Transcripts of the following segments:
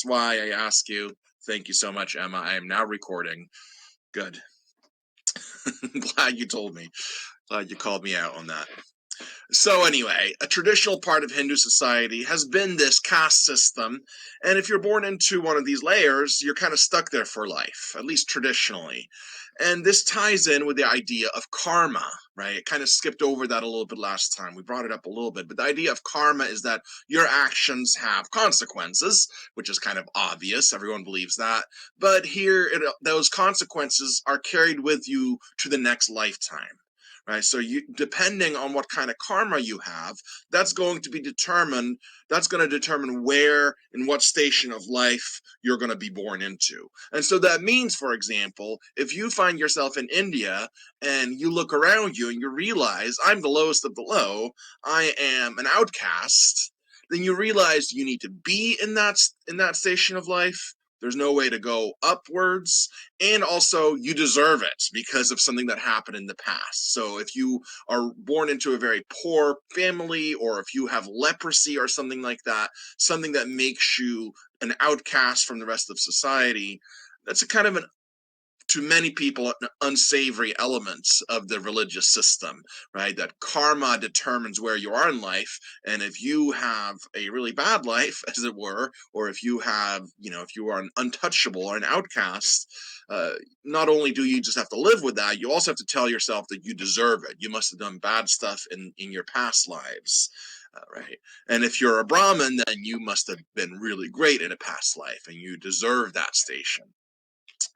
why I ask you. Thank you so much, Emma. I am now recording. Good. Glad you told me. Glad you called me out on that. So anyway, a traditional part of Hindu society has been this caste system, and if you're born into one of these layers, you're kind of stuck there for life, at least traditionally. And this ties in with the idea of karma, right? It kind of skipped over that a little bit last time. We brought it up a little bit, but the idea of karma is that your actions have consequences, which is kind of obvious. Everyone believes that. But here, those consequences are carried with you to the next lifetime. Right, so you, depending on what kind of karma you have, that's going to determine where, in what station of life you're going to be born into. And so that means, for example, if you find yourself in India and you look around you and you realize I'm the lowest of the low, I am an outcast, then you realize you need to be in that station of life. There's no way to go upwards, and also you deserve it because of something that happened in the past. So if you are born into a very poor family, or if you have leprosy or something like that, something that makes you an outcast from the rest of society, that's a kind of to many people, an unsavory elements of the religious system, right? That karma determines where you are in life. And if you have a really bad life, as it were, or if you have, if you are an untouchable or an outcast, not only do you just have to live with that, you also have to tell yourself that you deserve it. You must have done bad stuff in your past lives. Right. And if you're a Brahmin, then you must have been really great in a past life and you deserve that station.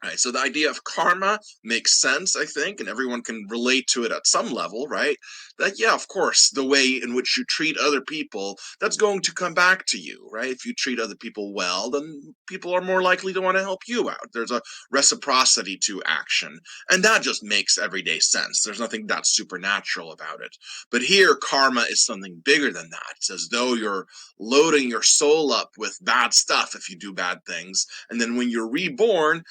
Right, so the idea of karma makes sense, I think, and everyone can relate to it at some level, right? That, yeah, of course, the way in which you treat other people, that's going to come back to you, right? If you treat other people well, then people are more likely to want to help you out. There's a reciprocity to action, and that just makes everyday sense. There's nothing that supernatural about it. But here, karma is something bigger than that. It's as though you're loading your soul up with bad stuff if you do bad things, and then when you're reborn,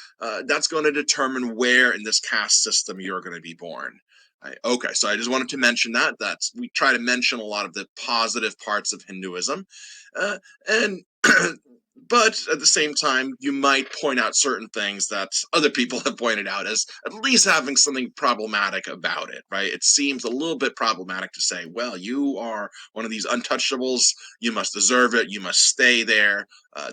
that's going to determine where in this caste system you're going to be born. Right. Okay, so I just wanted to mention that. We try to mention a lot of the positive parts of Hinduism, and but at the same time, you might point out certain things that other people have pointed out as at least having something problematic about it, right? It seems a little bit problematic to say, well, you are one of these untouchables, you must deserve it, you must stay there,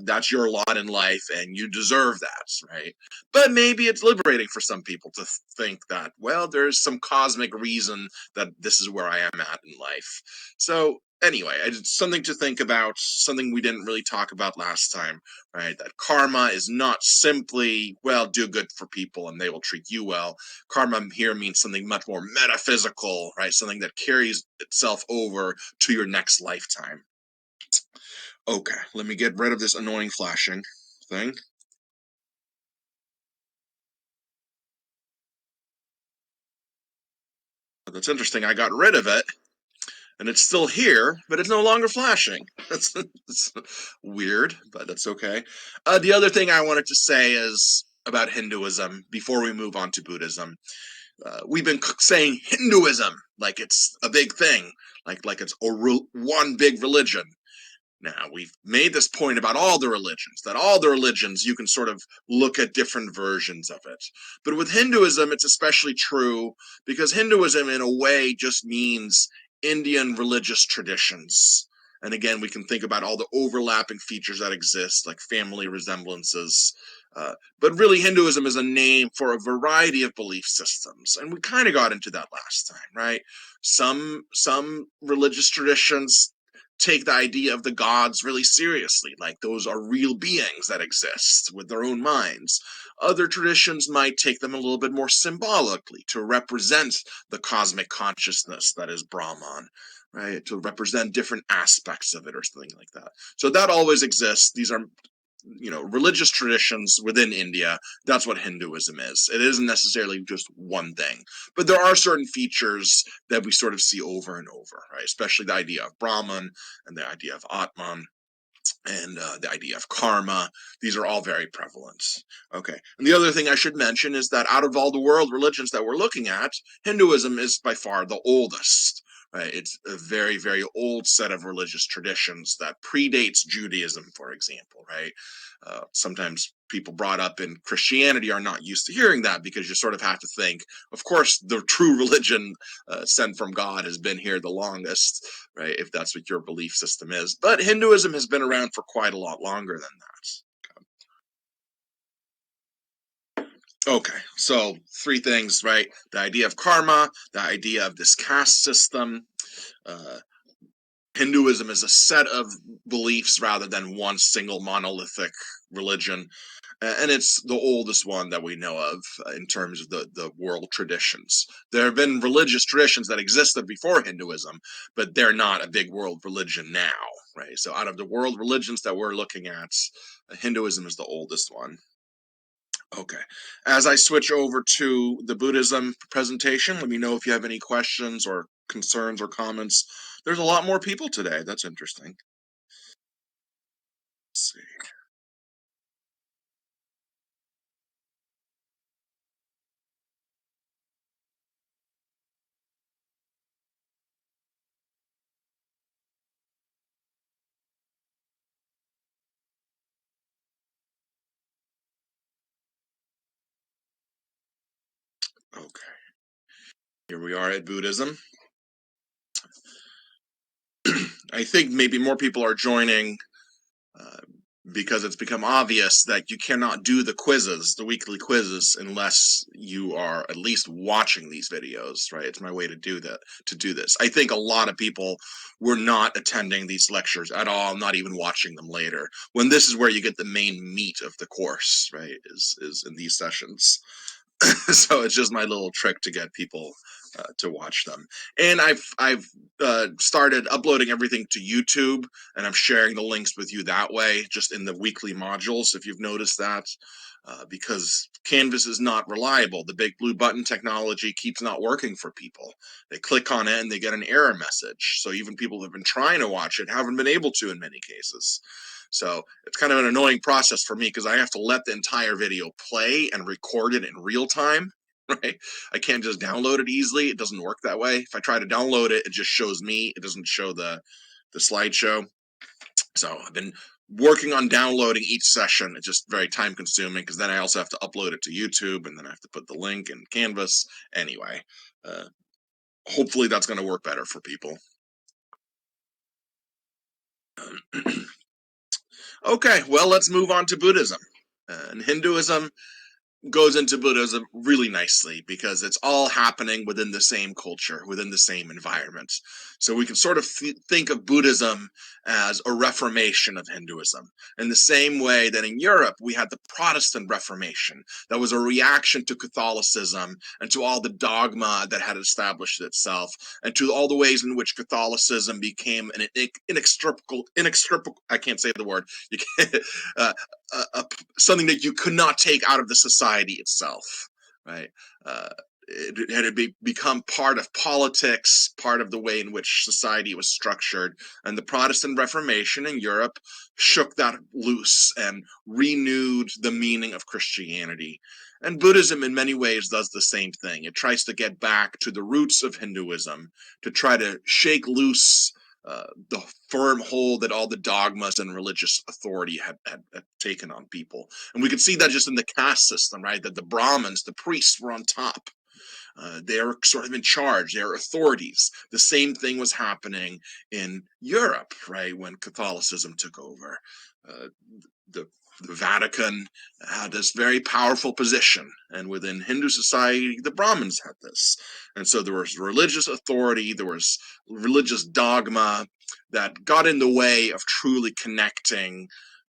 that's your lot in life, and you deserve that, right? But maybe it's liberating for some people to think that, well, there's some cosmic reason that this is where I am at in life. So anyway, it's something to think about, something we didn't really talk about last time, right? That karma is not simply, well, do good for people and they will treat you well. Karma here means something much more metaphysical, right? Something that carries itself over to your next lifetime. Okay, let me get rid of this annoying flashing thing. That's interesting. I got rid of it, and it's still here, but it's no longer flashing. That's weird, but that's okay. The other thing I wanted to say is about Hinduism before we move on to Buddhism. We've been saying Hinduism like it's a big thing, like it's one big religion. Now, we've made this point about all the religions, that all the religions, you can sort of look at different versions of it. But with Hinduism, it's especially true because Hinduism, in a way, just means Indian religious traditions. And again, we can think about all the overlapping features that exist, like family resemblances. But really, Hinduism is a name for a variety of belief systems. And we kind of got into that last time, right? Some religious traditions take the idea of the gods really seriously, like those are real beings that exist with their own minds. Other traditions might take them a little bit more symbolically to represent the cosmic consciousness that is Brahman, right? To represent different aspects of it or something like that. So that always exists. These are religious traditions within India. That's what Hinduism is. It isn't necessarily just one thing, but there are certain features that we sort of see over and over, right? Especially the idea of Brahman and the idea of Atman and the idea of karma. These are all very prevalent. Okay. And the other thing I should mention is that out of all the world religions that we're looking at, Hinduism is by far the oldest, right? It's a very, very old set of religious traditions that predates Judaism, for example, right? Sometimes people brought up in Christianity are not used to hearing that, because you sort of have to think, of course, the true religion sent from God has been here the longest, right? If that's what your belief system is. But Hinduism has been around for quite a lot longer than that. Okay, so three things, right? The idea of karma, the idea of this caste system. uh, Hinduism is a set of beliefs rather than one single monolithic religion. And it's the oldest one that we know of in terms of the world traditions. There have been religious traditions that existed before Hinduism, but they're not a big world religion now, right? So out of the world religions that we're looking at, Hinduism is the oldest one. Okay. As I switch over to the Buddhism presentation, let me know if you have any questions or concerns or comments. There's a lot more people today. That's interesting. Let's see. Okay. Here we are at Buddhism. I think maybe more people are joining uh, because it's become obvious that you cannot do the quizzes, the weekly quizzes, unless you are at least watching these videos, right? It's my way to do that, to do this. I think a lot of people were not attending these lectures at all, not even watching them later, when this is where you get the main meat of the course, right? Is in these sessions. So it's just my little trick to get people to watch them. And I've started uploading everything to YouTube, and I'm sharing the links with you that way, just in the weekly modules, if you've noticed that. Because Canvas is not reliable. The big blue button technology keeps not working for people. They click on it and they get an error message. So even people who have been trying to watch it haven't been able to in many cases. So it's kind of an annoying process for me, because I have to let the entire video play and record it in real time, right? I can't just download it easily. It doesn't work that way. If I try to download it, it just shows me. It doesn't show the slideshow. So I've been working on downloading each session. It's just very time consuming, because then I also have to upload it to YouTube, and then I have to put the link in Canvas. Anyway, hopefully that's going to work better for people. Okay, well, let's move on to Buddhism. And Hinduism goes into Buddhism really nicely, because it's all happening within the same culture, within the same environment. So we can sort of think of Buddhism as a reformation of Hinduism, in the same way that in Europe we had the Protestant Reformation. That was a reaction to Catholicism and to all the dogma that had established itself, and to all the ways in which Catholicism became an inextricable, I can't say the word, you can't, something that you could not take out of the society itself, right? It had become part of politics, part of the way in which society was structured. And the Protestant Reformation in Europe shook that loose and renewed the meaning of Christianity. And Buddhism, in many ways, does the same thing. It tries to get back to the roots of Hinduism, to try to shake loose the firm hold that all the dogmas and religious authority had taken on people. And we could see that just in the caste system, right? That the Brahmins, the priests, were on top. They're sort of in charge. They're authorities. The same thing was happening in Europe, right, when Catholicism took over. Uh, the Vatican had this very powerful position, and within Hindu society, the Brahmins had this. And so there was religious authority, there was religious dogma that got in the way of truly connecting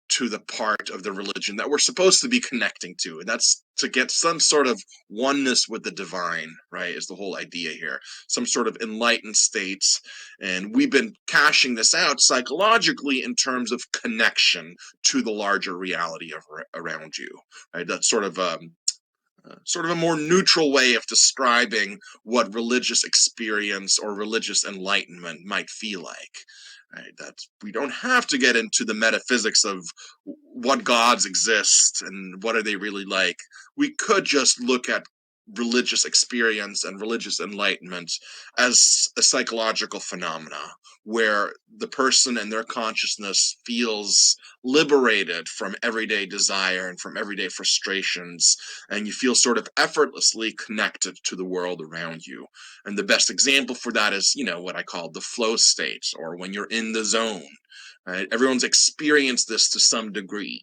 to the part of the religion that we're supposed to be connecting to. And that's to get some sort of oneness with the divine, right? Is the whole idea here. Some sort of enlightened states. And we've been cashing this out psychologically in terms of connection to the larger reality of around you, right? That's sort of a more neutral way of describing what religious experience or religious enlightenment might feel like. Right? That we don't have to get into the metaphysics of what gods exist and what are they really like. We could just look at religious experience and religious enlightenment as a psychological phenomena where the person and their consciousness feels liberated from everyday desire and from everyday frustrations, and you feel sort of effortlessly connected to the world around you. And the best example for that is, what I call the flow state, or when you're in the zone. Right? Everyone's experienced this to some degree.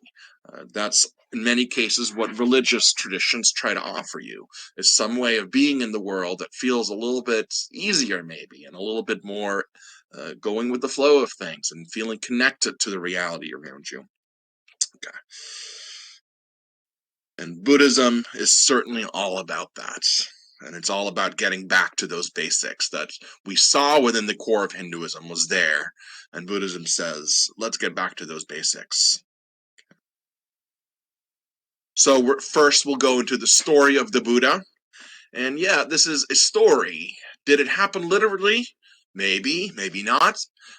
That's in many cases what religious traditions try to offer you, is some way of being in the world that feels a little bit easier maybe, and a little bit more going with the flow of things and feeling connected to the reality around you. Okay. And Buddhism is certainly all about that. And it's all about getting back to those basics that we saw within the core of Hinduism was there. And Buddhism says, let's get back to those basics. So first we'll go into the story of the Buddha. And yeah, this is a story. Did it happen literally? Maybe, maybe not.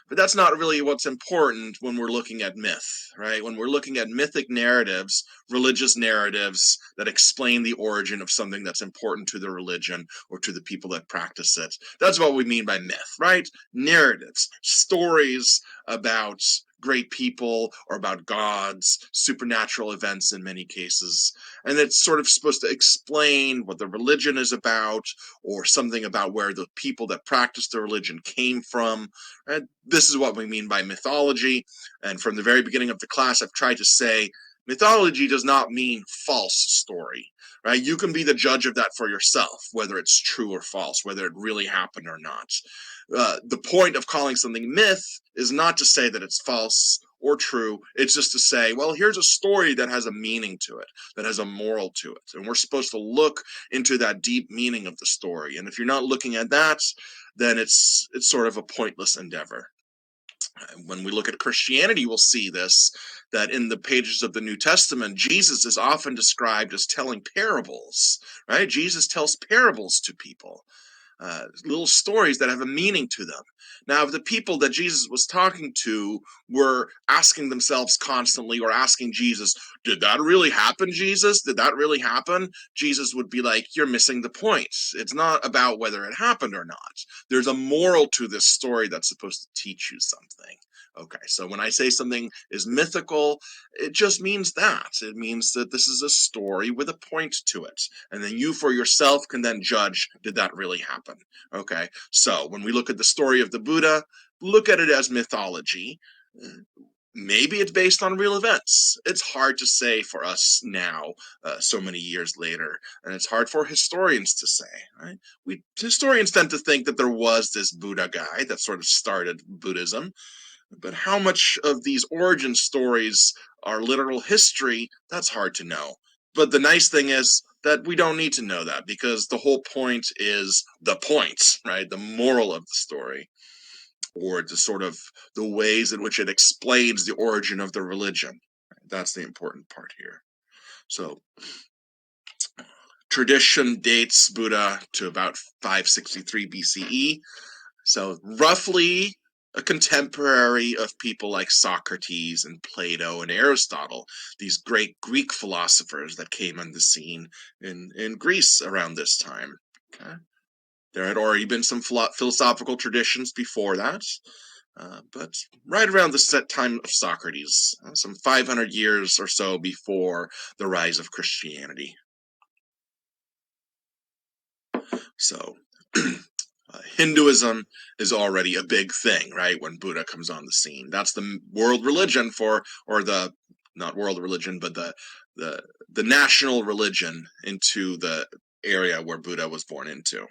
But that's not really what's important when we're looking at myth, right? When we're looking at mythic narratives, religious narratives that explain the origin of something that's important to the religion or to the people that practice it. That's what we mean by myth, right? Narratives, stories about great people or about gods, supernatural events in many cases. And it's sort of supposed to explain what the religion is about, or something about where the people that practice the religion came from. And this is what we mean by mythology. And from the very beginning of the class, I've tried to say mythology does not mean false story, right? You can be the judge of that for yourself, whether it's true or false, whether it really happened or not. The point of calling something myth is not to say that it's false or true. It's just to say, well, here's a story that has a meaning to it, that has a moral to it. And we're supposed to look into that deep meaning of the story. And if you're not looking at that, then it's sort of a pointless endeavor. When we look at Christianity, we'll see this, that in the pages of the New Testament, Jesus is often described as telling parables, right? Jesus tells parables to people. Little stories that have a meaning to them. Now, if the people that Jesus was talking to were asking themselves constantly, or asking Jesus, did that really happen, Jesus? Did that really happen? Jesus would be like, you're missing the point. It's not about whether it happened or not. There's a moral to this story that's supposed to teach you something. Okay, so when I say something is mythical, it just means that. It means that this is a story with a point to it. And then you for yourself can then judge, did that really happen? Okay, so when we look at the story of the Buddha, look at it as mythology. Maybe it's based on real events. It's hard to say for us now, so many years later, and it's hard for historians to say. Right? Historians tend to think that there was this Buddha guy that sort of started Buddhism, but how much of these origin stories are literal history, that's hard to know. But the nice thing is that we don't need to know that, because the whole point is the point, right? The moral of the story, or the sort of the ways in which it explains the origin of the religion. That's the important part here. So tradition dates Buddha to about 563 BCE. So roughly a contemporary of people like Socrates and Plato and Aristotle, these great Greek philosophers that came on the scene in Greece around this time. Okay. There had already been some philosophical traditions before that, but right around the set time of Socrates, some 500 years or so before the rise of Christianity. So Hinduism is already a big thing, right? When Buddha comes on the scene, that's the world religion or the not world religion, but the national religion into the area where Buddha was born into.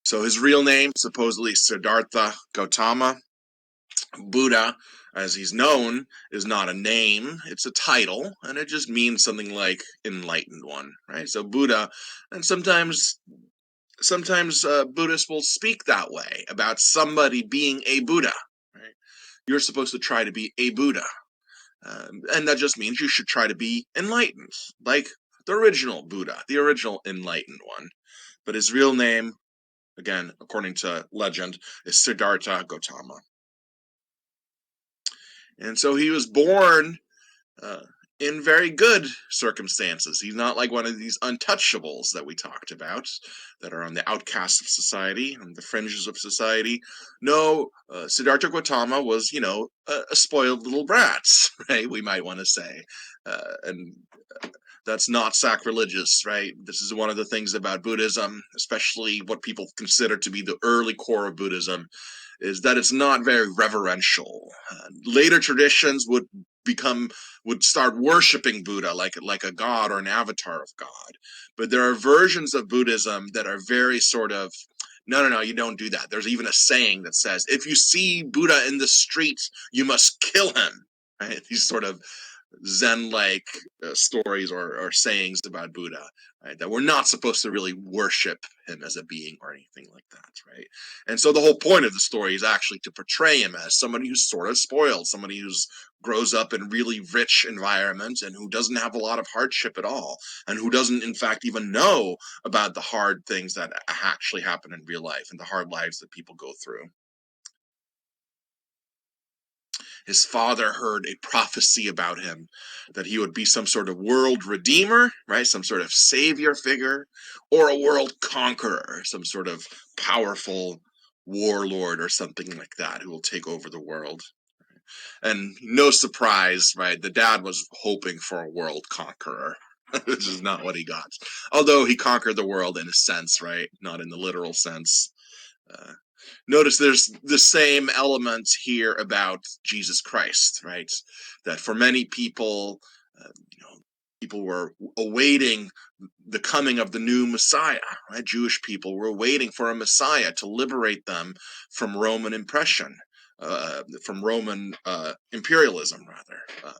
So his real name, supposedly Siddhartha Gautama. Buddha, as he's known, is not a name, it's a title, and it just means something like enlightened one, right? So Buddha, and sometimes Buddhists will speak that way about somebody being a Buddha, right? You're supposed to try to be a Buddha, and that just means you should try to be enlightened, like the original Buddha, the original enlightened one. But his real name, again, according to legend, is Siddhartha Gautama. And so he was born in very good circumstances. He's not like one of these untouchables that we talked about that are on the outcasts of society, on the fringes of society. No, Siddhartha Gautama was, a spoiled little brat, right? We might want to say. And that's not sacrilegious, right? This is one of the things about Buddhism, especially what people consider to be the early core of Buddhism, is that it's not very reverential. Later traditions would start worshiping Buddha like a god or an avatar of God. But there are versions of Buddhism that are very sort of, no, you don't do that. There's even a saying that says, if you see Buddha in the street, you must kill him. Right? These sort of Zen-like stories or sayings about Buddha, right? That we're not supposed to really worship him as a being or anything like that, right? And so the whole point of the story is actually to portray him as somebody who's sort of spoiled, somebody who's grows up in really rich environments and who doesn't have a lot of hardship at all, and who doesn't, in fact, even know about the hard things that actually happen in real life and the hard lives that people go through. His father heard a prophecy about him, that he would be some sort of world redeemer, right? Some sort of savior figure, or a world conqueror, some sort of powerful warlord or something like that who will take over the world. And no surprise, right? The dad was hoping for a world conqueror. This is not what he got. Although he conquered the world in a sense, right? Not in the literal sense. Uh, Notice there's the same elements here about Jesus Christ, right? That for many people, people were awaiting the coming of the new Messiah, right? Jewish people were waiting for a Messiah to liberate them from Roman oppression, from Roman imperialism, rather.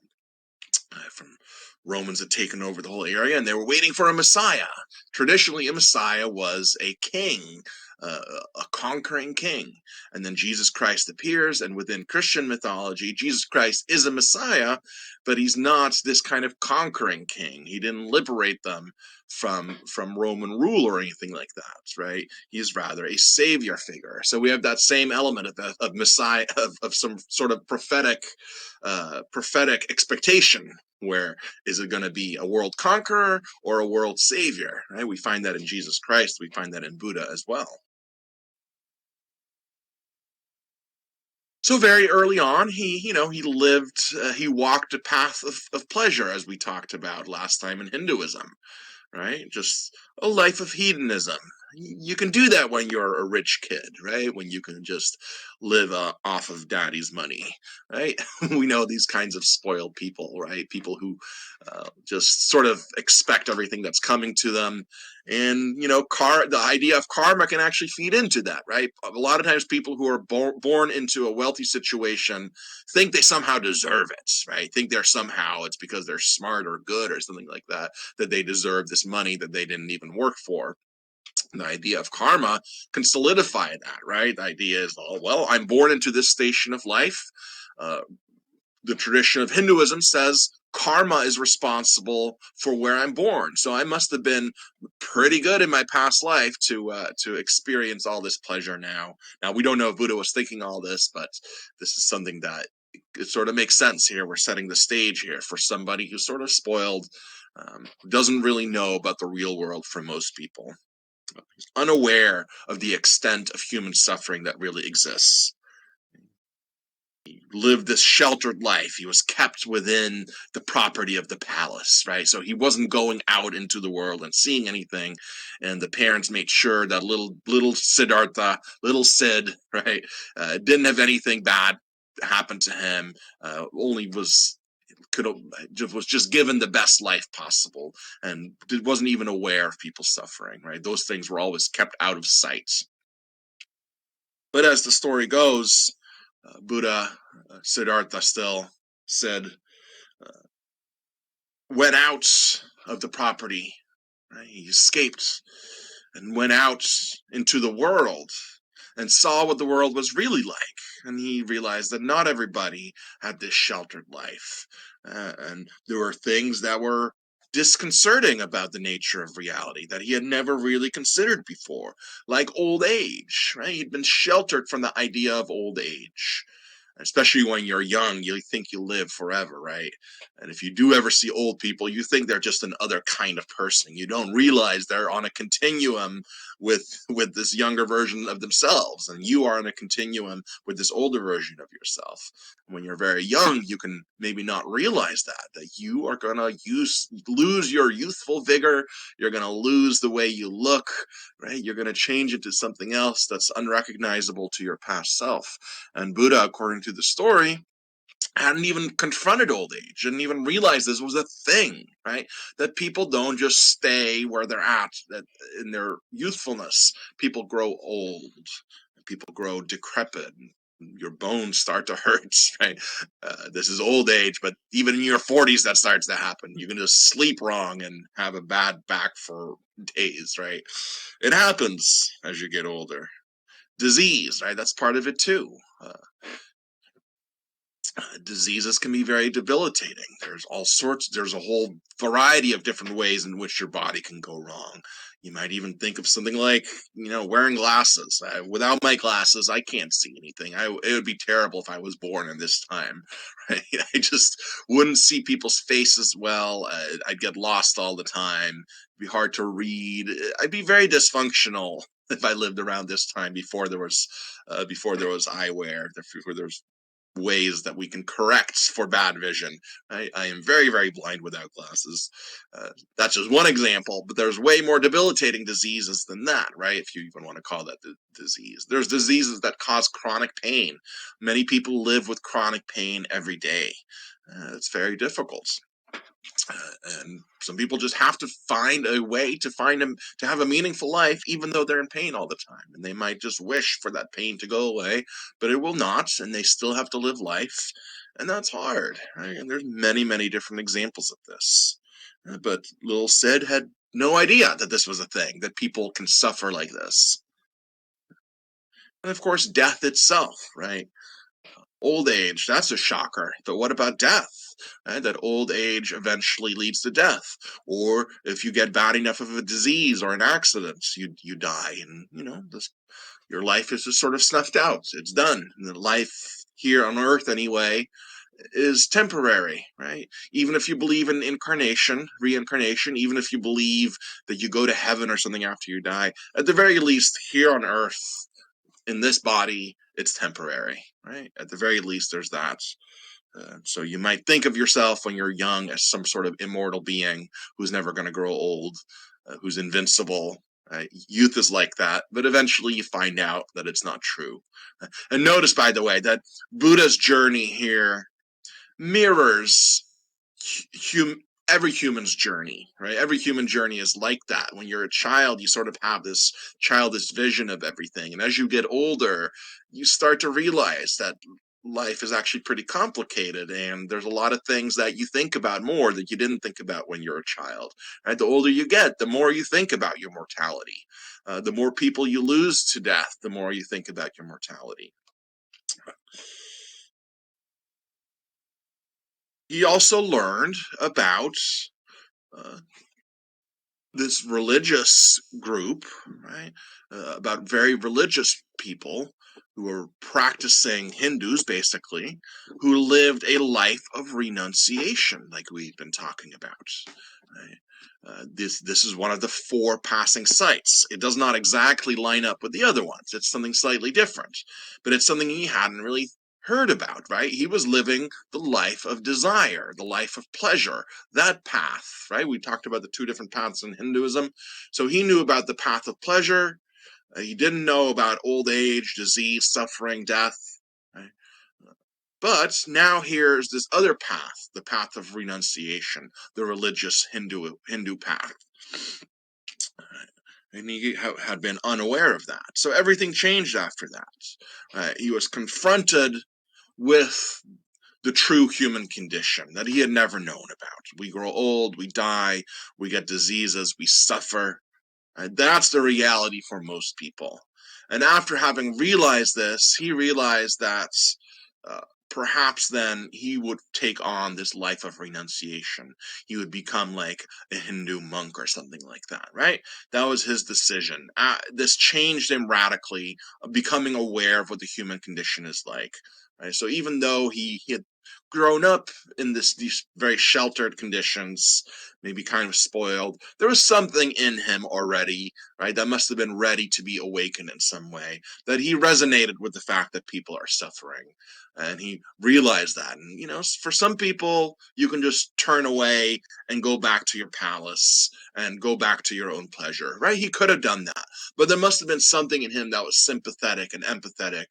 From Romans had taken over the whole area, and they were waiting for a Messiah. Traditionally, a Messiah was a king, a conquering king. And then Jesus Christ appears, and within Christian mythology, Jesus Christ is a Messiah, but he's not this kind of conquering king. He didn't liberate them from Roman rule or anything like that, right? He's rather a savior figure. So we have that same element of Messiah, of some sort of prophetic expectation. Where is it going to be a world conqueror or a world savior? Right? We find that in Jesus Christ. We find that in Buddha as well. So very early on, he walked a path of pleasure, as we talked about last time in Hinduism, right? Just a life of hedonism. You can do that when you're a rich kid, right? When you can just live off of daddy's money, right? We know these kinds of spoiled people, right? People who just sort of expect everything that's coming to them. And, the idea of karma can actually feed into that, right? A lot of times people who are born into a wealthy situation think they somehow deserve it, right? Think it's because they're smart or good or something like that they deserve this money that they didn't even work for. And the idea of karma can solidify that, right? The idea is, oh, well, I'm born into this station of life. The tradition of Hinduism says karma is responsible for where I'm born. So I must have been pretty good in my past life to experience all this pleasure now. Now, we don't know if Buddha was thinking all this, but this is something that it sort of makes sense here. We're setting the stage here for somebody who's sort of spoiled, doesn't really know about the real world for most people, unaware of the extent of human suffering that really exists. He lived this sheltered life. He was kept within the property of the palace, right? So he wasn't going out into the world and seeing anything. And the parents made sure that little Siddhartha, little Sid, right, didn't have anything bad happen to him. Only was just given the best life possible, and wasn't even aware of people suffering, right? Those things were always kept out of sight. But as the story goes, Buddha, Siddhartha still said, went out of the property. Right? He escaped and went out into the world and saw what the world was really like. And he realized that not everybody had this sheltered life. And there were things that were disconcerting about the nature of reality that he had never really considered before, like old age, right? He'd been sheltered from the idea of old age. Especially when you're young, you think you live forever, right? And if you do ever see old people, you think they're just another kind of person. You don't realize they're on a continuum with this younger version of themselves, and you are on a continuum with this older version of yourself. When you're very young, you can maybe not realize that you are going to lose your youthful vigor. You're going to lose the way you look, right? You're going to change into something else that's unrecognizable to your past self. And Buddha, according to the story, hadn't even confronted old age, didn't even realize this was a thing, right? That people don't just stay where they're at, that in their youthfulness, people grow old, people grow decrepit, your bones start to hurt, right? This is old age, but even in your 40s, that starts to happen. You can just sleep wrong and have a bad back for days, right? It happens as you get older. Disease, right? That's part of it too. Diseases can be very debilitating. There's a whole variety of different ways in which your body can go wrong. You might even think of something like, wearing glasses. Without my glasses, I can't see anything. It would be terrible if I was born in this time. Right? I just wouldn't see people's faces well. I'd get lost all the time. It'd be hard to read. I'd be very dysfunctional if I lived around this time before there was eyewear, before there was ways that we can correct for bad vision. I am very, very blind without glasses. That's just one example, but there's way more debilitating diseases than that, right? If you even want to call that disease. There's diseases that cause chronic pain. Many people live with chronic pain every day. It's very difficult. And some people just have to find a way to have a meaningful life, even though they're in pain all the time. And they might just wish for that pain to go away, but it will not, and they still have to live life. And that's hard, right? And there's many, many different examples of this. But little Sid had no idea that this was a thing, that people can suffer like this. And of course, death itself, right? Old age, that's a shocker. But what about death? Right? That old age eventually leads to death. Or if you get bad enough of a disease or an accident, you die, and your life is just sort of snuffed out. It's done. And the life here on Earth, anyway, is temporary, right? Even if you believe in reincarnation, even if you believe that you go to heaven or something after you die, at the very least, here on Earth, in this body, it's temporary, right? At the very least, there's that. So you might think of yourself when you're young as some sort of immortal being who's never going to grow old, who's invincible. Youth is like that, but eventually you find out that it's not true. And notice, by the way, that Buddha's journey here mirrors every human's journey, right? Every human journey is like that. When you're a child, you sort of have this childish vision of everything. And as you get older, you start to realize that life is actually pretty complicated, and there's a lot of things that you think about more that you didn't think about when you're a child, right? The older you get, the more you think about your mortality. The more people you lose to death, the more you think about your mortality. He also learned about this religious group, right? About very religious people who were practicing Hindus, basically, who lived a life of renunciation, like we've been talking about. Right? This is one of the 4 passing sites. It does not exactly line up with the other ones. It's something slightly different, but it's something he hadn't really heard about, right? He was living the life of desire, the life of pleasure, that path, right? We talked about the 2 different paths in Hinduism. So he knew about the path of pleasure. He didn't know about old age, disease, suffering, death. Right? But now here's this other path, the path of renunciation, the religious Hindu path. And he had been unaware of that. So everything changed after that. He was confronted with the true human condition that he had never known about. We grow old, we die, we get diseases, we suffer. That's the reality for most people. And after having realized this, he realized that perhaps then he would take on this life of renunciation. He would become like a Hindu monk or something like that, right? That was his decision. This changed him radically, becoming aware of what the human condition is like. right? So even though he had grown up in these very sheltered conditions, maybe kind of spoiled, there was something in him already, right, that must have been ready to be awakened in some way, that he resonated with the fact that people are suffering, and he realized that. And for some people, you can just turn away and go back to your palace and go back to your own pleasure, right? He could have done that, but there must have been something in him that was sympathetic and empathetic,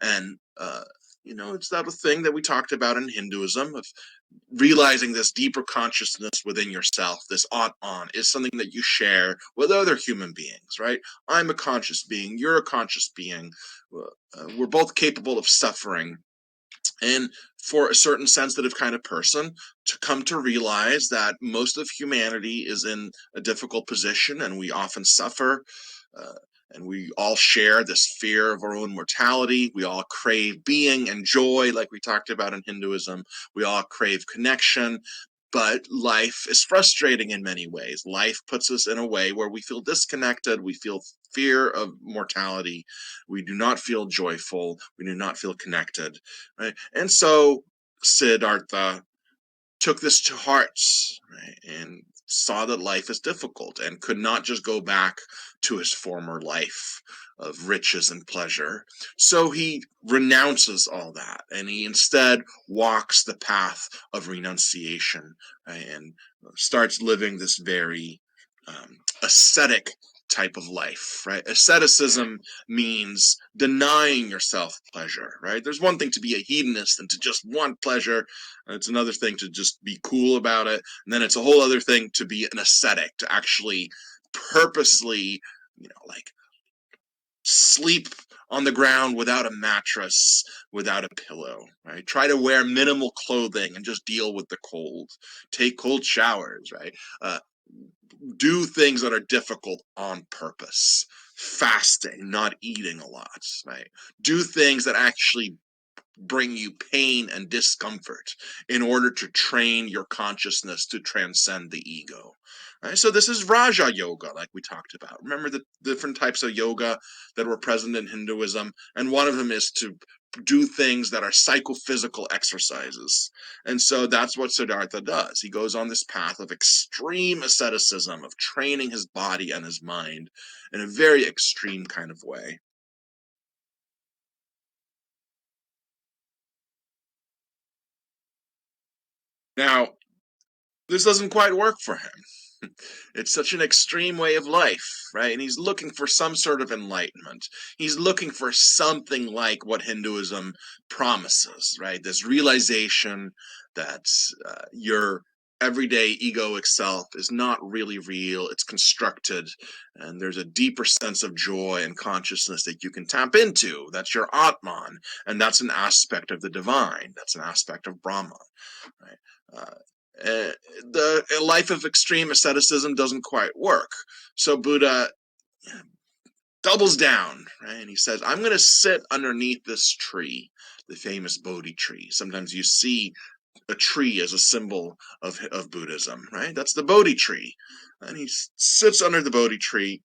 and it's that thing that we talked about in Hinduism of realizing this deeper consciousness within yourself, this Atman, is something that you share with other human beings, right? I'm a conscious being, you're a conscious being. We're both capable of suffering. And for a certain sensitive kind of person to come to realize that most of humanity is in a difficult position and we often suffer, uh, and we all share this fear of our own mortality. We all crave being and joy, like we talked about in Hinduism. We all crave connection. But life is frustrating in many ways. Life puts us in a way where we feel disconnected. We feel fear of mortality. We do not feel joyful. We do not feel connected. Right? And so Siddhartha took this to heart, right, and saw that life is difficult and could not just go back to his former life of riches and pleasure. So he renounces all that and he instead walks the path of renunciation, right, and starts living this very ascetic type of life, right? Asceticism means denying yourself pleasure, right? There's one thing to be a hedonist and to just want pleasure. It's another thing to just be cool about it. And then it's a whole other thing to be an ascetic, to actually purposely, like sleep on the ground without a mattress, without a pillow, right? Try to wear minimal clothing and just deal with the cold. Take cold showers, right? Do things that are difficult on purpose. Fasting, not eating a lot, right? Do things that actually bring you pain and discomfort in order to train your consciousness to transcend the ego. Right? So this is Raja Yoga, like we talked about. Remember the different types of yoga that were present in Hinduism, and one of them is to do things that are psychophysical exercises. And so that's what Siddhartha does. He goes on this path of extreme asceticism, of training his body and his mind in a very extreme kind of way. Now, this doesn't quite work for him. It's such an extreme way of life, right? And he's looking for some sort of enlightenment. He's looking for something like what Hinduism promises, right? This realization that your everyday egoic self is not really real, it's constructed, and there's a deeper sense of joy and consciousness that you can tap into. That's your Atman, and that's an aspect of the divine, that's an aspect of Brahma, right? The life of extreme asceticism doesn't quite work. So Buddha doubles down, right? And he says, I'm going to sit underneath this tree, the famous Bodhi tree. Sometimes you see a tree as a symbol of Buddhism, right? That's the Bodhi tree. And he sits under the Bodhi tree.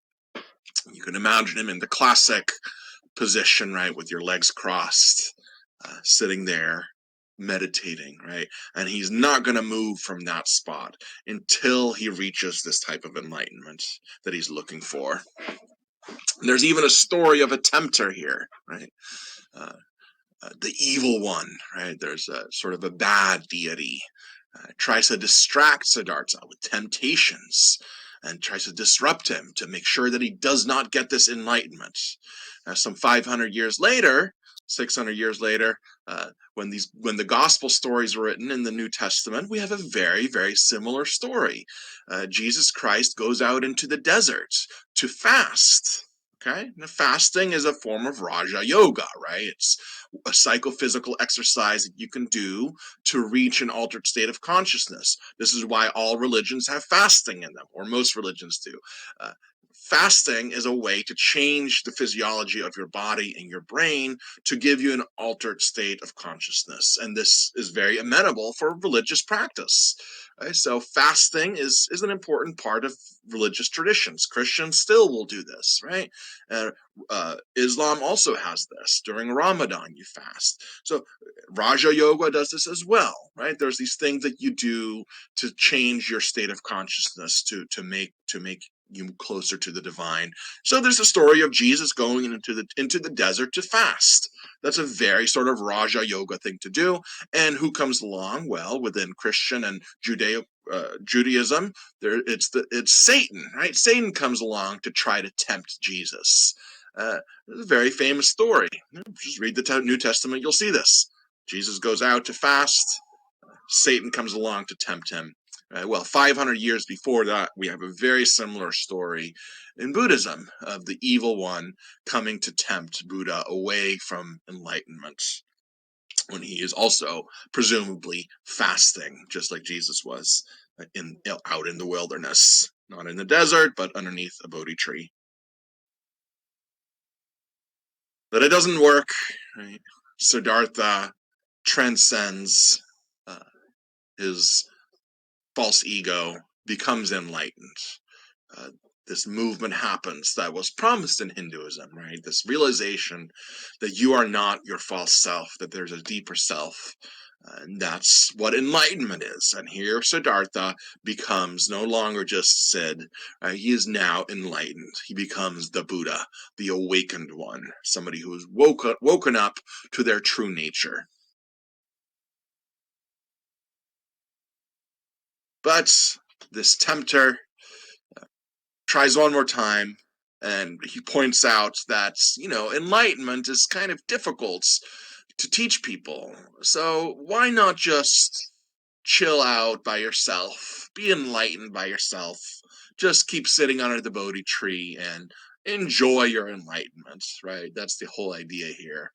You can imagine him in the classic position, right, with your legs crossed, sitting there meditating, right? And he's not going to move from that spot until he reaches this type of enlightenment that he's looking for. And there's even a story of a tempter here, right? Uh, the evil one, right? There's a sort of a bad deity, tries to distract Siddhartha with temptations and tries to disrupt him to make sure that he does not get this enlightenment. Some 500 years later, 600 years later, when the gospel stories were written in the New Testament, we have a very, very similar story. Jesus Christ goes out into the desert to fast. Okay, now, fasting is a form of Raja Yoga, right? It's a psychophysical exercise that you can do to reach an altered state of consciousness. This is why all religions have fasting in them, or most religions do. fasting is a way to change the physiology of your body and your brain to give you an altered state of consciousness. And this is very amenable for religious practice. Right? So fasting is an important part of religious traditions. Christians still will do this, right? Islam also has this. During Ramadan, you fast. So Raja Yoga does this as well, right? There's these things that you do to change your state of consciousness to make you closer to the divine. So there's a story of Jesus going into the desert to fast. That's a very sort of Raja Yoga thing to do. And who comes along? Well, within Christian and Judaism, it's Satan, right? Satan comes along to try to tempt Jesus. It's a very famous story. Just read the New Testament, you'll see this. Jesus goes out to fast. Satan comes along to tempt him. Well, 500 years before that, we have a very similar story in Buddhism of the evil one coming to tempt Buddha away from enlightenment, when he is also presumably fasting, just like Jesus was out in the wilderness, not in the desert, but underneath a Bodhi tree. But it doesn't work, right? Siddhartha transcends his false ego, becomes enlightened. This movement happens that was promised in Hinduism, right? This realization that you are not your false self, that there's a deeper self. And that's what enlightenment is. And here Siddhartha becomes no longer just Sid. He is now enlightened. He becomes the Buddha, the awakened one, somebody who has woken up to their true nature. But this tempter tries one more time, and he points out that, enlightenment is kind of difficult to teach people. So why not just chill out by yourself, be enlightened by yourself, just keep sitting under the Bodhi tree and enjoy your enlightenment, right? That's the whole idea here.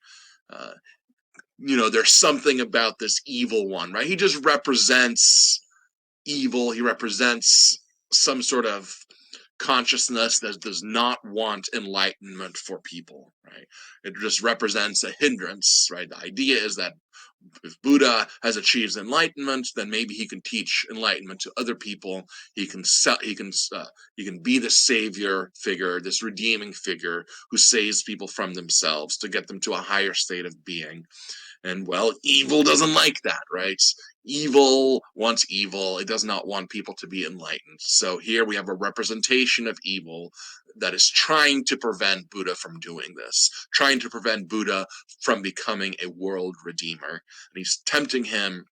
There's something about this evil one, right? He just represents evil. He represents some sort of consciousness that does not want enlightenment for people, right? It just represents a hindrance, right? The idea is that if Buddha has achieved enlightenment, then maybe he can teach enlightenment to other people. He can be the savior figure, this redeeming figure who saves people from themselves to get them to a higher state of being. And well, evil doesn't like that, right? Evil wants evil. It does not want people to be enlightened. So here we have a representation of evil that is trying to prevent Buddha from doing this, trying to prevent Buddha from becoming a world redeemer. And he's tempting him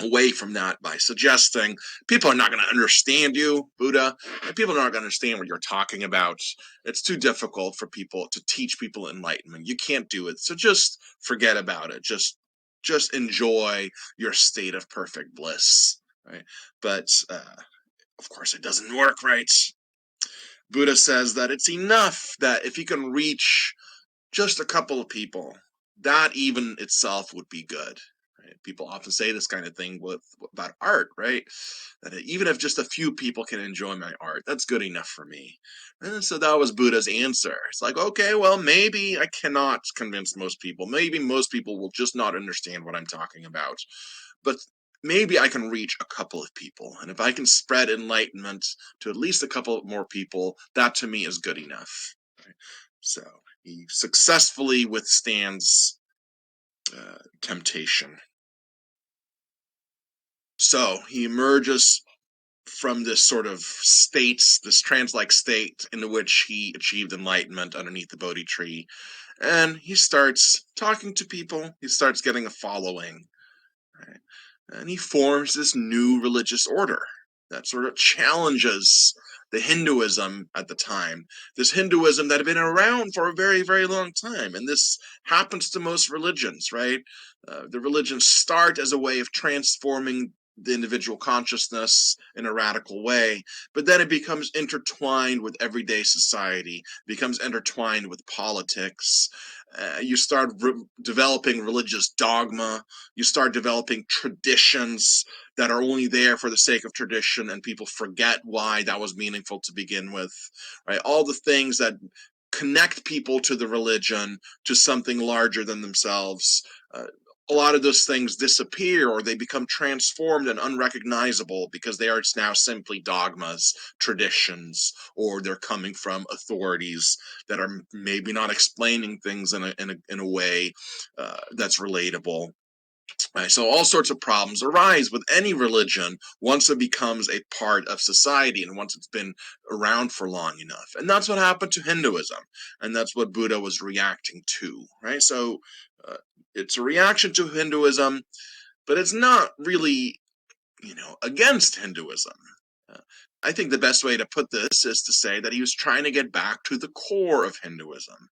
away from that by suggesting people are not going to understand you, Buddha, and people are not going to understand what you're talking about. It's too difficult for people to teach people enlightenment. You can't do it. So just forget about it. Just enjoy your state of perfect bliss, right? But of course it doesn't work, right? Buddha says that it's enough that if you can reach just a couple of people, that even itself would be good. Right? People often say this kind of thing about art, right? That even if just a few people can enjoy my art, that's good enough for me. And so that was Buddha's answer. It's like, okay, well, maybe I cannot convince most people. Maybe most people will just not understand what I'm talking about. But maybe I can reach a couple of people. And if I can spread enlightenment to at least a couple more people, that to me is good enough. Right? So he successfully withstands temptation. So he emerges from this sort of state, this trance-like state in which he achieved enlightenment underneath the Bodhi tree. And he starts talking to people. He starts getting a following. Right? And he forms this new religious order that sort of challenges the Hinduism at the time, this Hinduism that had been around for a very, very long time. And this happens to most religions, right? The religions start as a way of transforming the individual consciousness in a radical way, but then it becomes intertwined with everyday society, becomes intertwined with politics. You start developing religious dogma, you start developing traditions, that are only there for the sake of tradition, and people forget why that was meaningful to begin with, right? All the things that connect people to the religion, to something larger than themselves, a lot of those things disappear, or they become transformed and unrecognizable because they are now simply dogmas, traditions, or they're coming from authorities that are maybe not explaining things in a way that's relatable. Right, so all sorts of problems arise with any religion once it becomes a part of society and once it's been around for long enough. And that's what happened to Hinduism, and that's what Buddha was reacting to, right? So uh, it's a reaction to Hinduism, but it's not really, against Hinduism. Uh, I think the best way to put this is to say that he was trying to get back to the core of Hinduism,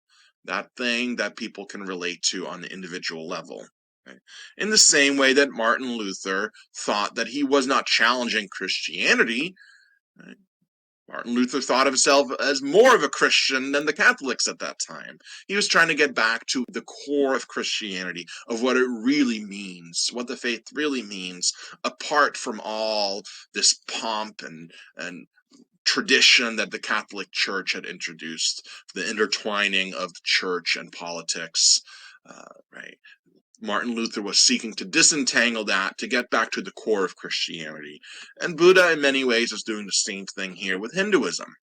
that thing that people can relate to on the individual level. Right? In the same way that Martin Luther thought that he was not challenging Christianity, right? Martin Luther thought of himself as more of a Christian than the Catholics at that time. He was trying to get back to the core of Christianity, of what it really means, what the faith really means, apart from all this pomp and tradition that the Catholic Church had introduced, the intertwining of church and politics, right? Martin Luther was seeking to disentangle that, to get back to the core of Christianity. And Buddha, in many ways, is doing the same thing here with Hinduism.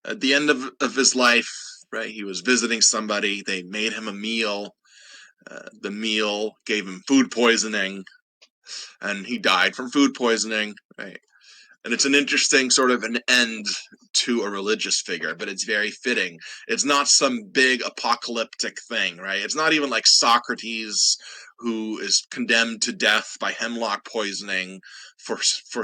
At the end of his life, right, he was visiting somebody. They made him a meal. The meal gave him food poisoning, and he died from food poisoning, right? And it's an interesting sort of an end to a religious figure, but it's very fitting. It's not some big apocalyptic thing, right? It's not even like Socrates, who is condemned to death by hemlock poisoning for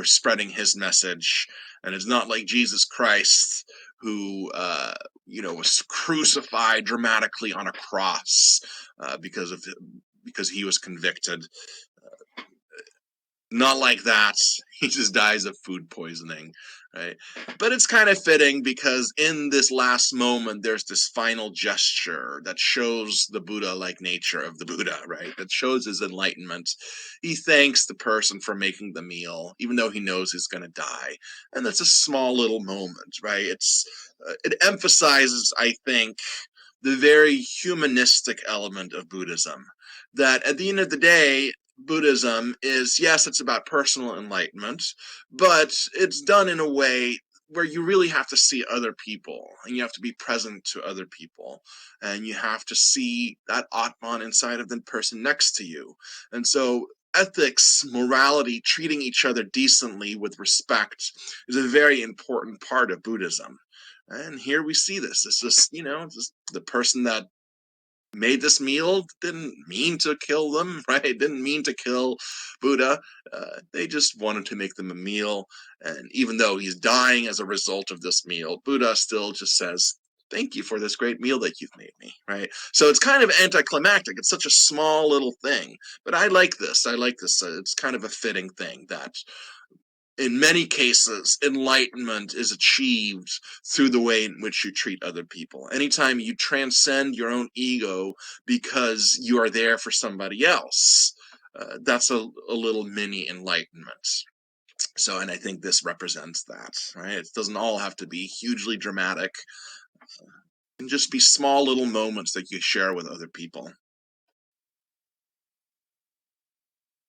spreading his message. And it's not like Jesus Christ, who was crucified dramatically on a cross because he was convicted. Not like that. He just dies of food poisoning, right? But it's kind of fitting because in this last moment, there's this final gesture that shows the Buddha-like nature of the Buddha, right? That shows his enlightenment. He thanks the person for making the meal, even though he knows he's going to die. And that's a small little moment, right? It emphasizes, I think, the very humanistic element of Buddhism. That at the end of the day, Buddhism is, yes, it's about personal enlightenment, but it's done in a way where you really have to see other people, and you have to be present to other people, and you have to see that Atman inside of the person next to you. And so ethics, morality, treating each other decently with respect is a very important part of Buddhism. And here we see this. It's just, just the person that made this meal didn't mean to kill them, right? Didn't mean to kill Buddha. They just wanted to make them a meal. And even though he's dying as a result of this meal, Buddha still just says, thank you for this great meal that you've made me, right? So it's kind of anticlimactic. It's such a small little thing. But I like this. It's kind of a fitting thing that in many cases, enlightenment is achieved through the way in which you treat other people. Anytime you transcend your own ego because you are there for somebody else, that's a little mini enlightenment. So, and I think this represents that, right? It doesn't all have to be hugely dramatic. It can just be small little moments that you share with other people.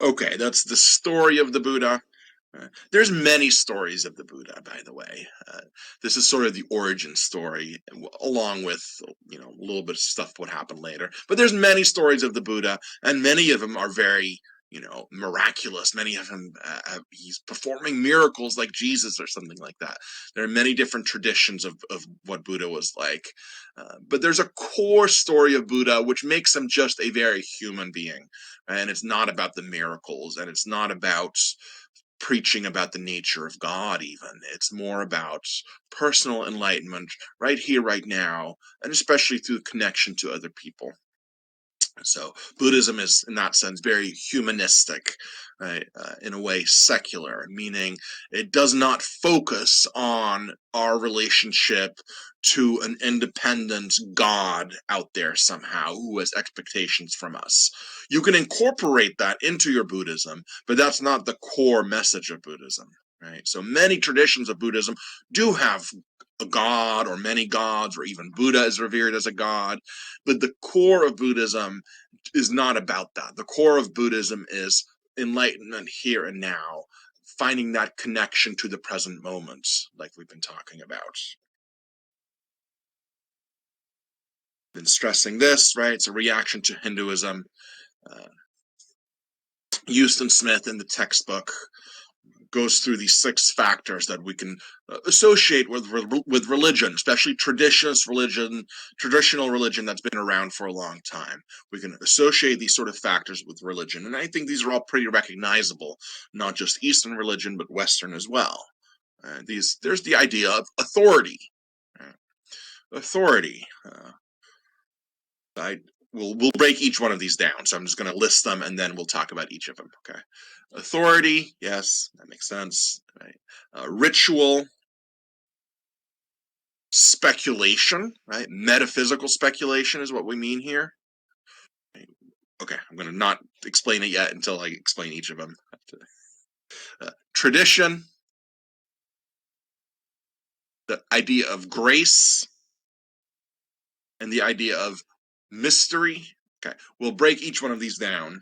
Okay, that's the story of the Buddha. There's many stories of the Buddha, by the way. This is sort of the origin story, along with a little bit of stuff what happened later. But there's many stories of the Buddha, and many of them are very miraculous. Many of them he's performing miracles like Jesus or something like that. There are many different traditions of what Buddha was like, but there's a core story of Buddha which makes him just a very human being, and it's not about the miracles, and it's not about preaching about the nature of God, even. It's more about personal enlightenment right here, right now, and especially through connection to other people. So Buddhism is, in that sense, very humanistic, right? In a way, secular, meaning it does not focus on our relationship to an independent God out there somehow who has expectations from us. You can incorporate that into your Buddhism, but that's not the core message of Buddhism, right? So many traditions of Buddhism do have a god or many gods, or even Buddha is revered as a god, but the core of Buddhism is not about that. The core of Buddhism is enlightenment here and now, finding that connection to the present moment, like we've been talking about. Been stressing this, right? It's a reaction to Hinduism. Uh, Houston Smith in the textbook goes through these 6 factors that we can associate with religion, especially traditional religion that's been around for a long time. We can associate these sort of factors with religion, and I think these are all pretty recognizable, not just Eastern religion, but Western as well. There's the idea of authority. Authority. We'll break each one of these down, so I'm just going to list them and then we'll talk about each of them. Okay. Authority, yes, that makes sense. Right. Ritual, speculation, right? Metaphysical speculation is what we mean here. Okay, I'm going to not explain it yet until I explain each of them. Tradition, the idea of grace, and the idea of mystery. Okay, we'll break each one of these down.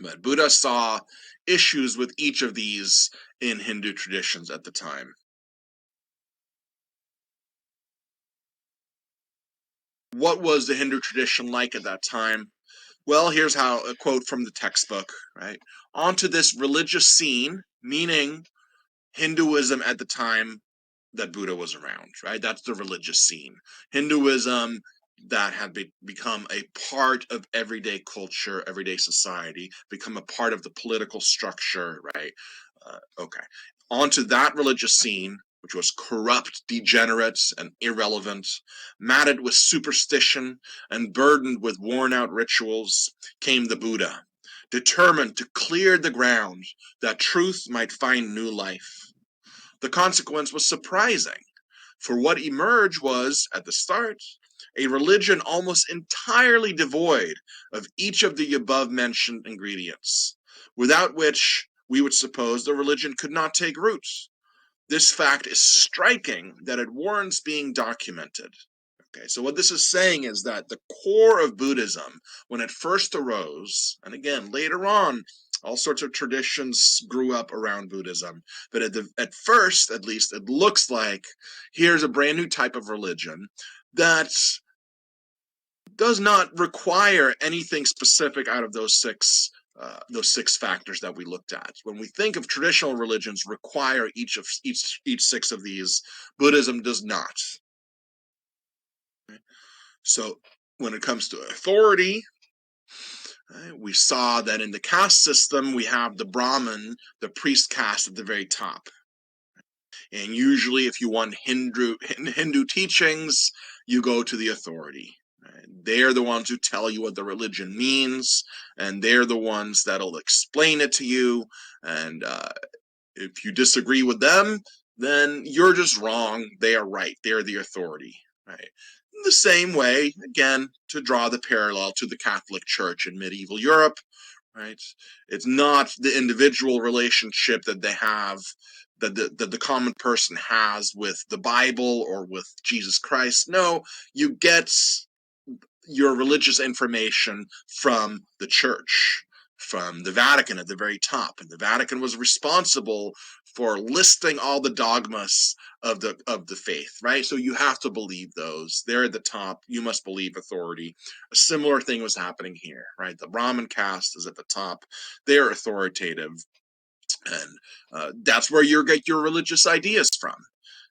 But Buddha saw issues with each of these in Hindu traditions at the time. What was the Hindu tradition like at that time? Well, here's how a quote from the textbook, right? Onto this religious scene, meaning Hinduism at the time that Buddha was around, right? That's the religious scene. Hinduism that had become a part of everyday culture, everyday society, become a part of the political structure, right? Okay. Onto that religious scene, which was corrupt, degenerate, and irrelevant, matted with superstition and burdened with worn-out rituals, came the Buddha, determined to clear the ground that truth might find new life. The consequence was surprising, for what emerged was, at the start, a religion almost entirely devoid of each of the above-mentioned ingredients, without which we would suppose the religion could not take root. This fact is striking that it warrants being documented. Okay, so what this is saying is that the core of Buddhism, when it first arose, and again, later on, all sorts of traditions grew up around Buddhism, but at first, at least, it looks like here's a brand new type of religion that does not require anything specific out of those six factors that we looked at. When we think of traditional religions require each 6 of these, Buddhism does not. So when it comes to authority, we saw that in the caste system, we have the Brahmin, the priest caste at the very top. And usually if you want Hindu teachings, you go to the authority. They're the ones who tell you what the religion means, and they're the ones that'll explain it to you. And if you disagree with them, then you're just wrong. They are right. They're the authority. Right. In the same way, again, to draw the parallel to the Catholic Church in medieval Europe, right? It's not the individual relationship that they have, that the common person has with the Bible or with Jesus Christ. No, you get your religious information from the church, from the Vatican at the very top. And the Vatican was responsible for listing all the dogmas of the faith, right? So you have to believe those. They're at the top. You must believe authority. A similar thing was happening here, right? The Brahmin caste is at the top. They're authoritative. And that's where you get your religious ideas from.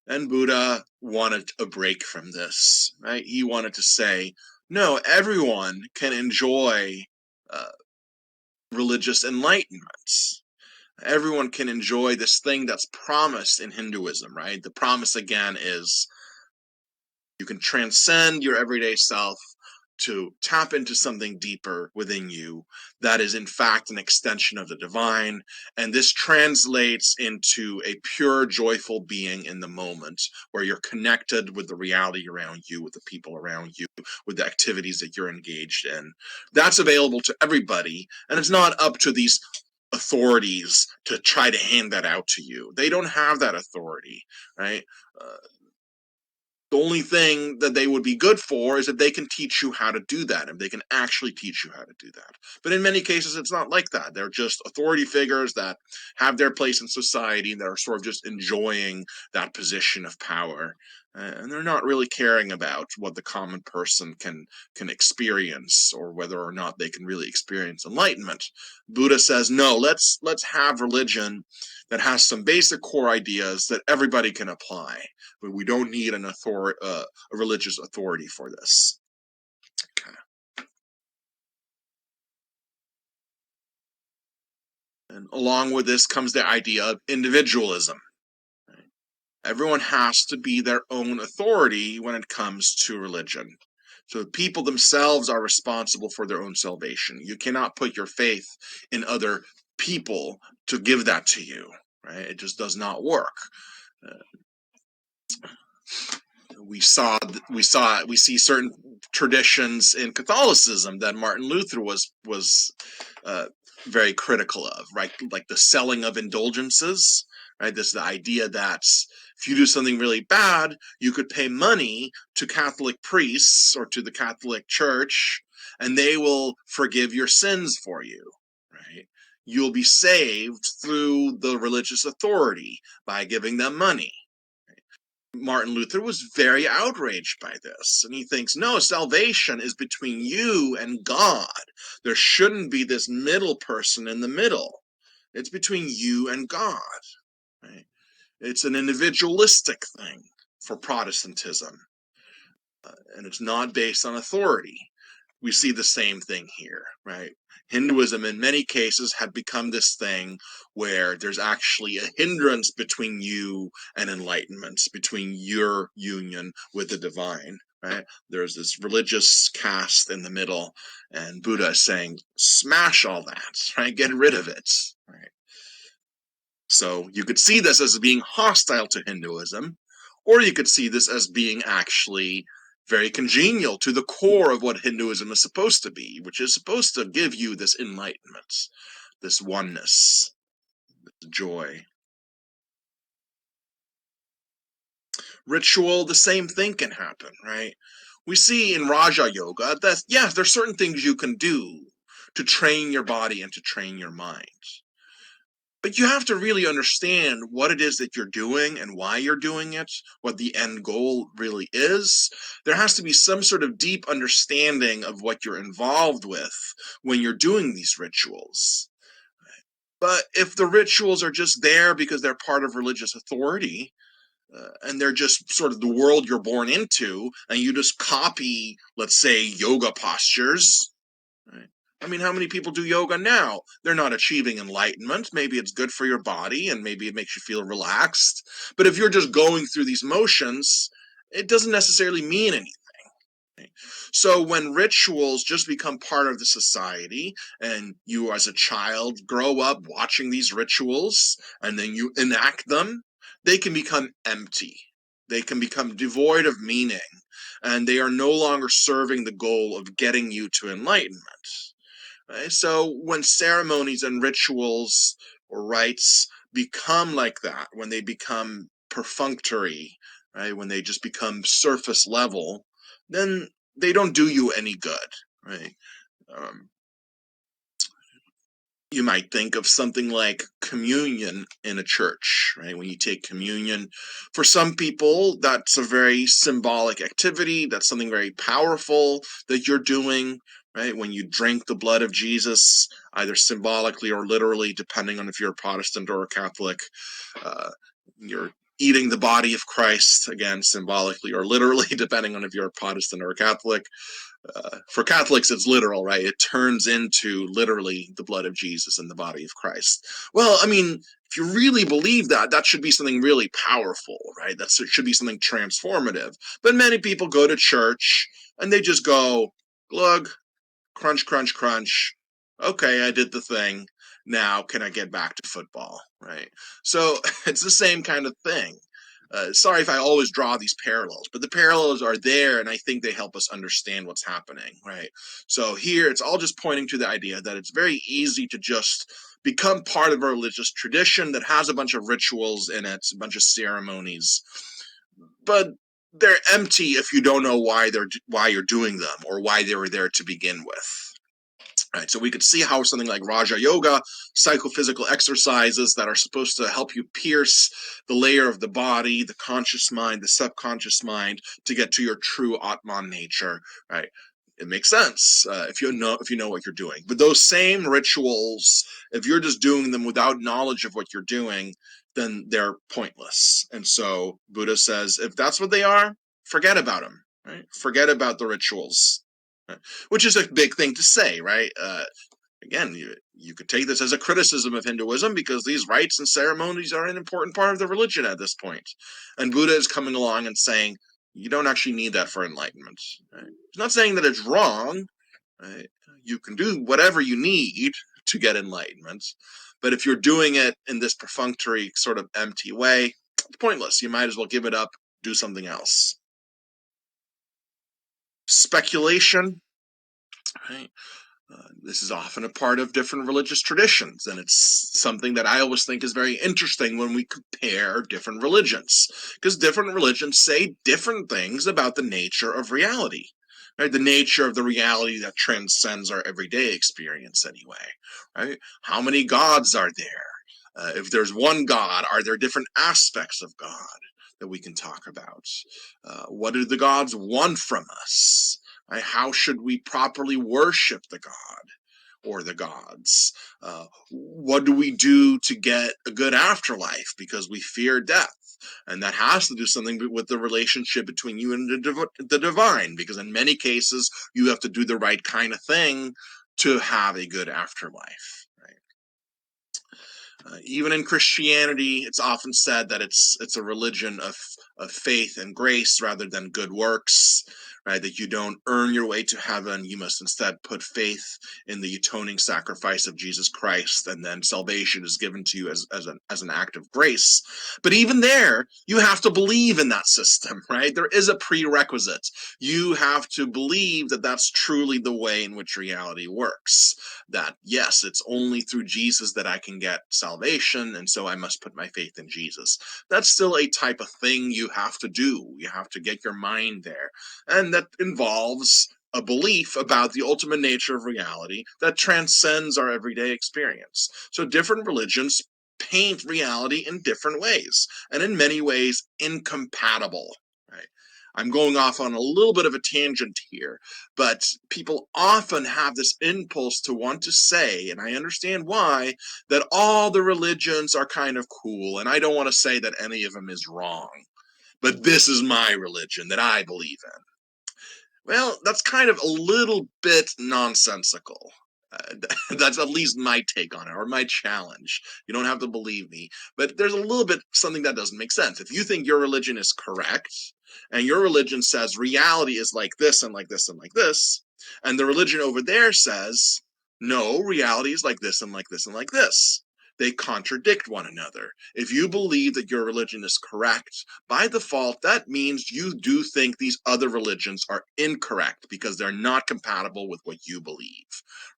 And Buddha wanted a break from this, right? He wanted to say, no, everyone can enjoy religious enlightenment. Everyone can enjoy this thing that's promised in Hinduism, right? The promise, again, is you can transcend your everyday self to tap into something deeper within you that is in fact an extension of the divine. And this translates into a pure, joyful being in the moment where you're connected with the reality around you, with the people around you, with the activities that you're engaged in. That's available to everybody. And it's not up to these authorities to try to hand that out to you. They don't have that authority, right? The only thing that they would be good for is if they can teach you how to do that, if they can actually teach you how to do that. But in many cases, it's not like that. They're just authority figures that have their place in society, that are sort of just enjoying that position of power. And they're not really caring about what the common person can experience, or whether or not they can really experience enlightenment. Buddha says, no, let's have religion that has some basic core ideas that everybody can apply. But we don't need a religious authority for this. Okay. And along with this comes the idea of individualism. Right? Everyone has to be their own authority when it comes to religion. So people themselves are responsible for their own salvation. You cannot put your faith in other people to give that to you. Right? It just does not work. We see certain traditions in Catholicism that Martin Luther was very critical of, right? Like the selling of indulgences, right? This is the idea that if you do something really bad, you could pay money to Catholic priests or to the Catholic Church, and they will forgive your sins for you, right? You'll be saved through the religious authority by giving them money. Martin Luther was very outraged by this, and he thinks, no, salvation is between you and God. There shouldn't be this middle person in the middle. It's between you and God. Right? It's an individualistic thing for Protestantism, and it's not based on authority. We see the same thing here, right? Hinduism in many cases had become this thing where there's actually a hindrance between you and enlightenment, between your union with the divine, right? There's this religious caste in the middle, and Buddha is saying, smash all that, right? Get rid of it, right? So you could see this as being hostile to Hinduism, or you could see this as being actually very congenial to the core of what Hinduism is supposed to be, which is supposed to give you this enlightenment, this oneness, this joy. Ritual, the same thing can happen, right? We see in Raja Yoga that, yes, there's certain things you can do to train your body and to train your mind. But you have to really understand what it is that you're doing and why you're doing it, what the end goal really is. There has to be some sort of deep understanding of what you're involved with when you're doing these rituals. But if the rituals are just there because they're part of religious authority, and they're just sort of the world you're born into, and you just copy, let's say, yoga postures, right? I mean, how many people do yoga now? They're not achieving enlightenment. Maybe it's good for your body and maybe it makes you feel relaxed. But if you're just going through these motions, it doesn't necessarily mean anything. Right? So when rituals just become part of the society and you as a child grow up watching these rituals and then you enact them, they can become empty. They can become devoid of meaning, and they are no longer serving the goal of getting you to enlightenment. Right? So when ceremonies and rituals or rites become like that, when they become perfunctory, right, when they just become surface level, then they don't do you any good, right? Um, you might think of something like communion in a church, right? When you take communion, for some people, that's a very symbolic activity. That's something very powerful that you're doing, right? When you drink the blood of Jesus, either symbolically or literally, depending on if you're a Protestant or a Catholic, uh, you're eating the body of Christ, again, symbolically or literally, depending on if you're a Protestant or a Catholic. For Catholics, it's literal, right? It turns into literally the blood of Jesus and the body of Christ. Well, I mean, if you really believe that, that should be something really powerful, right? That should be something transformative. But many people go to church and they just go, glug, crunch, crunch, crunch. Okay, I did the thing. Now can I get back to football, right? So it's the same kind of thing. Sorry if I always draw these parallels, but the parallels are there, and I think they help us understand what's happening, right? So here, it's all just pointing to the idea that it's very easy to just become part of a religious tradition that has a bunch of rituals in it, a bunch of ceremonies, but they're empty if you don't know why you're doing them or why they were there to begin with. Right, so we could see how something like Raja Yoga, psychophysical exercises that are supposed to help you pierce the layer of the body, the conscious mind, the subconscious mind, to get to your true Atman nature, right? It makes sense if you know what you're doing. But those same rituals, if you're just doing them without knowledge of what you're doing, then they're pointless. And so Buddha says, if that's what they are, forget about them. Right? Forget about the rituals. Right? Which is a big thing to say, right? Again, you could take this as a criticism of Hinduism because these rites and ceremonies are an important part of the religion at this point. And Buddha is coming along and saying, you don't actually need that for enlightenment. Right? He's not saying that it's wrong. Right? You can do whatever you need to get enlightenment. But if you're doing it in this perfunctory, sort of empty way, it's pointless. You might as well give it up, do something else. Speculation, right? This is often a part of different religious traditions, and it's something that I always think is very interesting when we compare different religions, because different religions say different things about the nature of reality, right? The nature of the reality that transcends our everyday experience anyway, right? How many gods are there? If there's one God, are there different aspects of God that we can talk about? What do the gods want from us? Right? How should we properly worship the god or the gods? What do we do to get a good afterlife because we fear death? And that has to do something with the relationship between you and the divine, because in many cases, you have to do the right kind of thing to have a good afterlife. Even in Christianity, it's often said that it's a religion of faith and grace rather than good works, right? That you don't earn your way to heaven. You must instead put faith in the atoning sacrifice of Jesus Christ, and then salvation is given to you as an act of grace. But even there, you have to believe in that system, right? There is a prerequisite. You have to believe that that's truly the way in which reality works. That, yes, it's only through Jesus that I can get salvation, and so I must put my faith in Jesus. That's still a type of thing you have to do. You have to get your mind there. And that involves a belief about the ultimate nature of reality that transcends our everyday experience. So different religions paint reality in different ways, and in many ways incompatible, right? I'm going off on a little bit of a tangent here, but people often have this impulse to want to say, and I understand why, that all the religions are kind of cool, and I don't want to say that any of them is wrong, but this is my religion that I believe in. Well, that's kind of a little bit nonsensical. That's at least my take on it, or my challenge. You don't have to believe me, but there's a little bit something that doesn't make sense. If you think your religion is correct, and your religion says reality is like this and like this and like this, and the religion over there says, no, reality is like this and like this and like this, they contradict one another. If you believe that your religion is correct, by default, that means you do think these other religions are incorrect because they're not compatible with what you believe,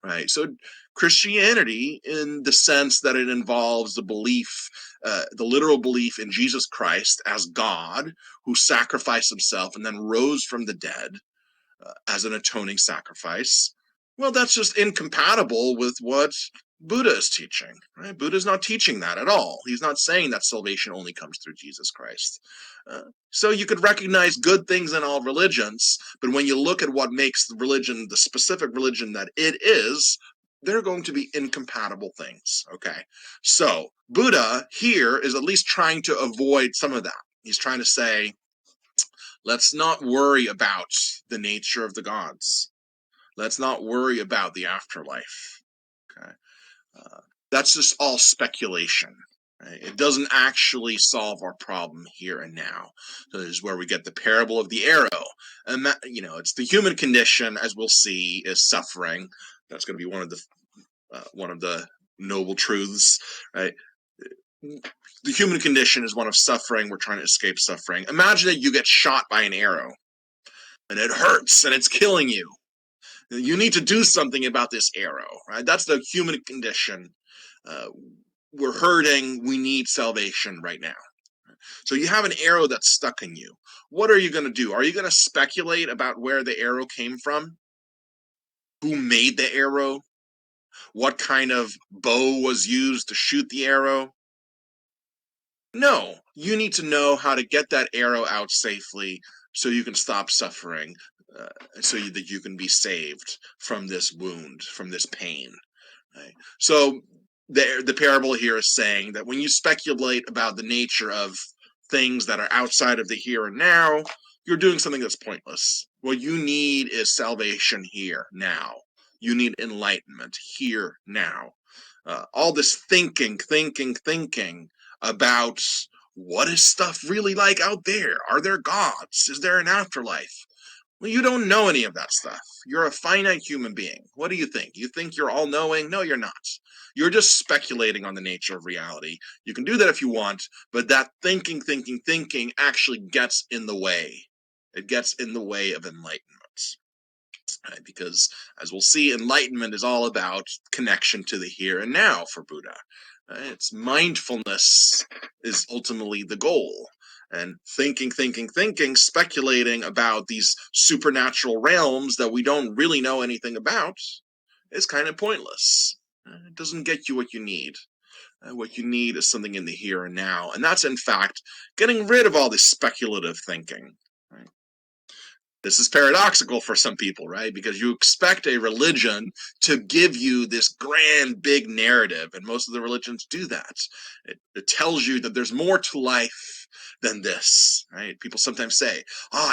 right? So Christianity, in the sense that it involves the belief, the literal belief in Jesus Christ as God, who sacrificed himself and then rose from the dead as an atoning sacrifice, well, that's just incompatible with what Buddha is teaching, right? Buddha's not teaching that at all. He's not saying that salvation only comes through Jesus Christ. So you could recognize good things in all religions, but when you look at what makes the religion the specific religion that it is, they're going to be incompatible things, okay? So Buddha here is at least trying to avoid some of that. He's trying to say, let's not worry about the nature of the gods. Let's not worry about the afterlife. Okay, that's just all speculation. Right? It doesn't actually solve our problem here and now. So this is where we get the parable of the arrow. And that, it's the human condition, as we'll see, is suffering. That's going to be one of the noble truths, right? The human condition is one of suffering. We're trying to escape suffering. Imagine that you get shot by an arrow and it hurts and it's killing you. You need to do something about this arrow, right? That's the human condition. We're hurting. We need salvation right now. So you have an arrow that's stuck in you. What are you going to do? Are you going to speculate about where the arrow came from? Who made the arrow? What kind of bow was used to shoot the arrow? No, you need to know how to get that arrow out safely so you can stop suffering, that you can be saved from this wound, from this pain. Right? So the parable here is saying that when you speculate about the nature of things that are outside of the here and now, you're doing something that's pointless. What you need is salvation here, now. You need enlightenment here, now. All this thinking about what is stuff really like out there? Are there gods? Is there an afterlife? Well, you don't know any of that stuff. You're a finite human being. What do you think? You think you're all-knowing? No, you're not. You're just speculating on the nature of reality. You can do that if you want, but that thinking actually gets in the way. It gets in the way of enlightenment. Right? Because, as we'll see, enlightenment is all about connection to the here and now for Buddha. Right? It's mindfulness is ultimately the goal. And thinking, speculating about these supernatural realms that we don't really know anything about is kind of pointless. It doesn't get you what you need. What you need is something in the here and now. And that's, in fact, getting rid of all this speculative thinking. Right? This is paradoxical for some people, right? Because you expect a religion to give you this grand, big narrative, and most of the religions do that. It tells you that there's more to life than this, right? People sometimes say,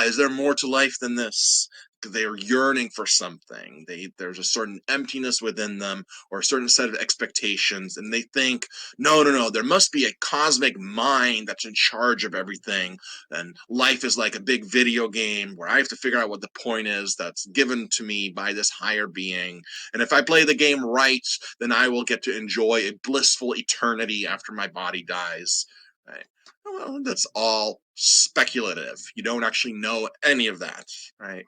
is there more to life than this? They're yearning for something. There's a certain emptiness within them, or a certain set of expectations, and they think, no, there must be a cosmic mind that's in charge of everything, and life is like a big video game where I have to figure out what the point is that's given to me by this higher being, and if I play the game right, then I will get to enjoy a blissful eternity after my body dies. Right? Well, that's all speculative. You don't actually know any of that, right?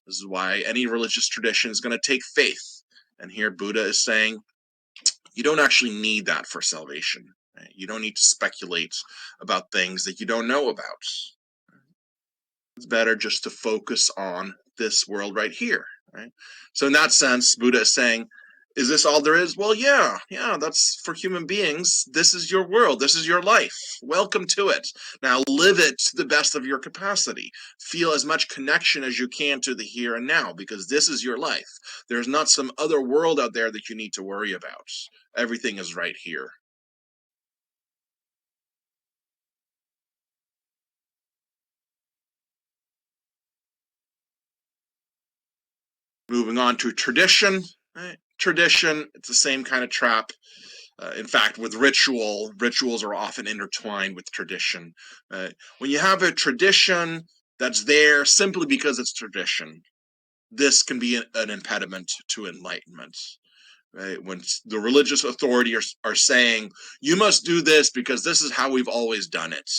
This is why any religious tradition is going to take faith. And here Buddha is saying, you don't actually need that for salvation. Right? You don't need to speculate about things that you don't know about. It's better just to focus on this world right here. Right? So in that sense, Buddha is saying, is this all there is? Well, yeah, that's for human beings. This is your world. This is your life. Welcome to it. Now live it to the best of your capacity. Feel as much connection as you can to the here and now, because this is your life. There's not some other world out there that you need to worry about. Everything is right here. Moving on to tradition. Right? Tradition, it's the same kind of trap. In fact, with rituals are often intertwined with tradition. When you have a tradition that's there simply because it's tradition, this can be an impediment to enlightenment. Right? When the religious authority are saying, you must do this because this is how we've always done it.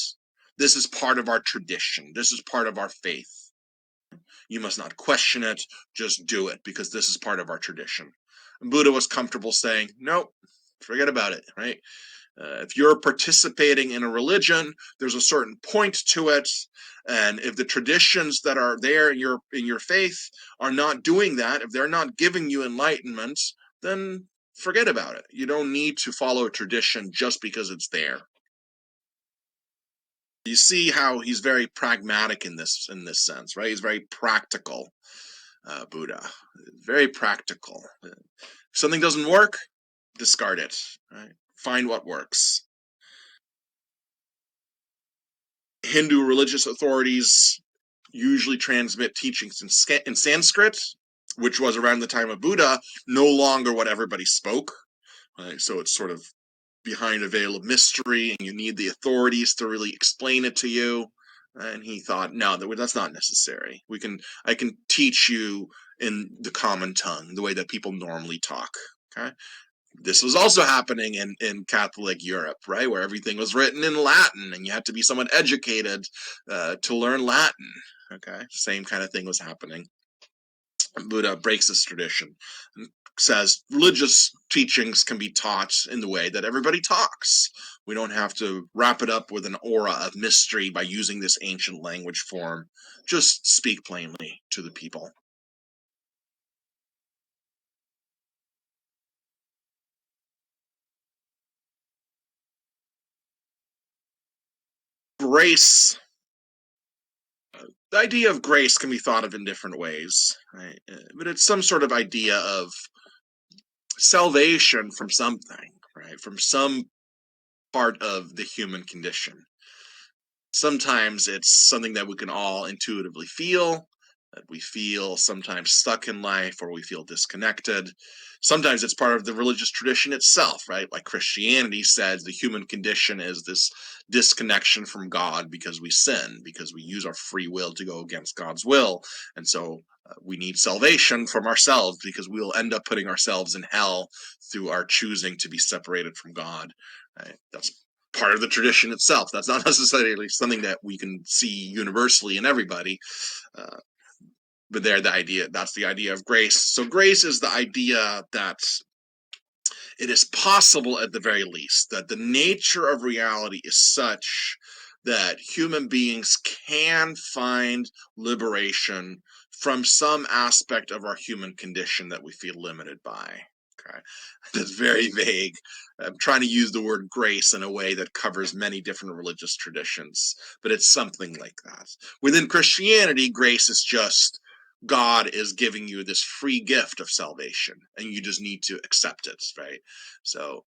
This is part of our tradition. This is part of our faith. You must not question it, just do it because this is part of our tradition. And Buddha was comfortable saying, nope, forget about it, right? If you're participating in a religion, there's a certain point to it, and if the traditions that are there in your faith are not doing that, if they're not giving you enlightenment, then forget about it. You don't need to follow a tradition just because it's there. You see how he's very pragmatic in this sense, right? He's very practical, Buddha, very practical. If something doesn't work, discard it, right? Find what works. Hindu religious authorities usually transmit teachings in Sanskrit, which was around the time of Buddha no longer what everybody spoke. Right? So it's sort of behind a veil of mystery, and you need the authorities to really explain it to you. And he thought, no, that's not necessary. I can teach you in the common tongue, the way that people normally talk. Okay. This was also happening in Catholic Europe, right, where everything was written in Latin, and you had to be somewhat educated to learn Latin. Okay, same kind of thing was happening. Buddha breaks this tradition and says religious teachings can be taught in the way that everybody talks. We don't have to wrap it up with an aura of mystery by using this ancient language form. Just speak plainly to the people. Grace. The idea of grace can be thought of in different ways, right? But it's some sort of idea of salvation from something, right? From some part of the human condition. Sometimes it's something that we can all intuitively feel, that we feel sometimes stuck in life or we feel disconnected. Sometimes it's part of the religious tradition itself, right? Like Christianity says the human condition is this disconnection from God because we sin, because we use our free will to go against God's will. And so we need salvation from ourselves because we'll end up putting ourselves in hell through our choosing to be separated from God. Right? That's part of the tradition itself. That's not necessarily something that we can see universally in everybody. Uh, but that's the idea of grace. So grace is the idea that it is possible, at the very least, that the nature of reality is such that human beings can find liberation from some aspect of our human condition that we feel limited by. Okay, that's very vague. I'm trying to use the word grace in a way that covers many different religious traditions, but it's something like that. Within Christianity, grace is just God is giving you this free gift of salvation, and you just need to accept it, right? So,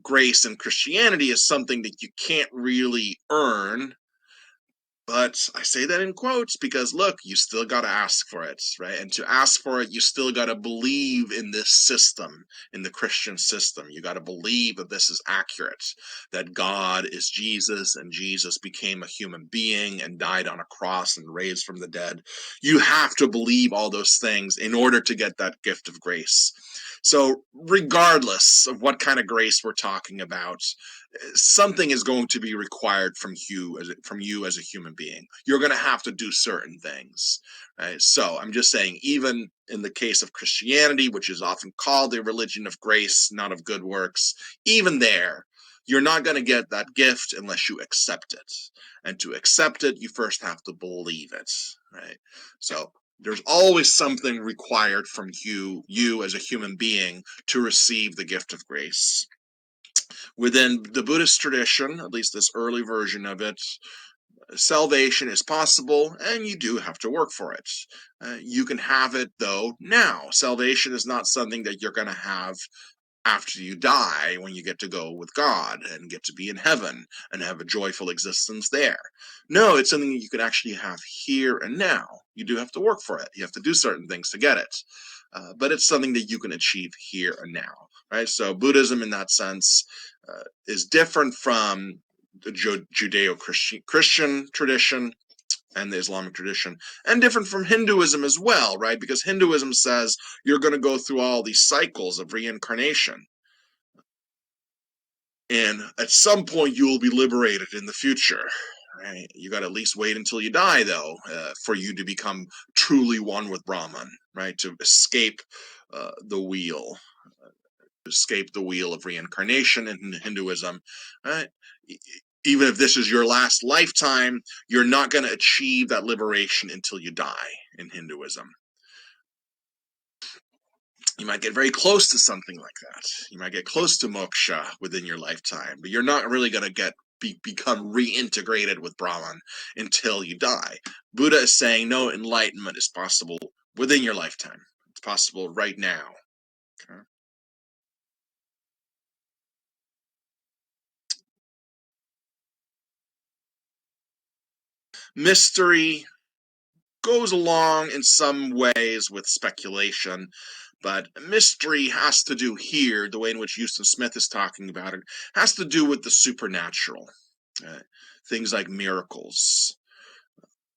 grace in Christianity is something that you can't really earn, but I say that in quotes because look, you still got to ask for it, right? And to ask for it, you still got to believe in this system, in the Christian system. You got to believe that this is accurate, that God is Jesus and Jesus became a human being and died on a cross and raised from the dead. You have to believe all those things in order to get that gift of grace. So, regardless of what kind of grace we're talking about, something is going to be required from you as a human being. You're going to have to do certain things, right? So I'm just saying, even in the case of Christianity, which is often called a religion of grace, not of good works, even there, you're not going to get that gift unless you accept it. And to accept it, you first have to believe it, right? So there's always something required from you as a human being to receive the gift of grace. Within the Buddhist tradition, at least this early version of it, salvation is possible, and you do have to work for it. You can have it, though, now. Salvation is not something that you're going to have after you die, when you get to go with God and get to be in heaven and have a joyful existence there. No, it's something that you can actually have here and now. You do have to work for it. You have to do certain things to get it. But it's something that you can achieve here and now, right? So Buddhism, in that sense, is different from the Judeo-Christian tradition and the Islamic tradition, and different from Hinduism as well, right? Because Hinduism says you're going to go through all these cycles of reincarnation. And at some point, you will be liberated in the future. Right? You got to at least wait until you die, though, for you to become truly one with Brahman, right? To escape the wheel, escape the wheel of reincarnation in Hinduism, right? Even if this is your last lifetime, you're not going to achieve that liberation until you die in Hinduism. You might get very close to something like that. You might get close to moksha within your lifetime, but you're not really going to become reintegrated with Brahman until you die. Buddha is saying no, enlightenment is possible within your lifetime. It's possible right now. Okay. Mystery goes along in some ways with speculation, But mystery has to do here, the way in which Houston Smith is talking about it, has to do with the supernatural. Things like miracles.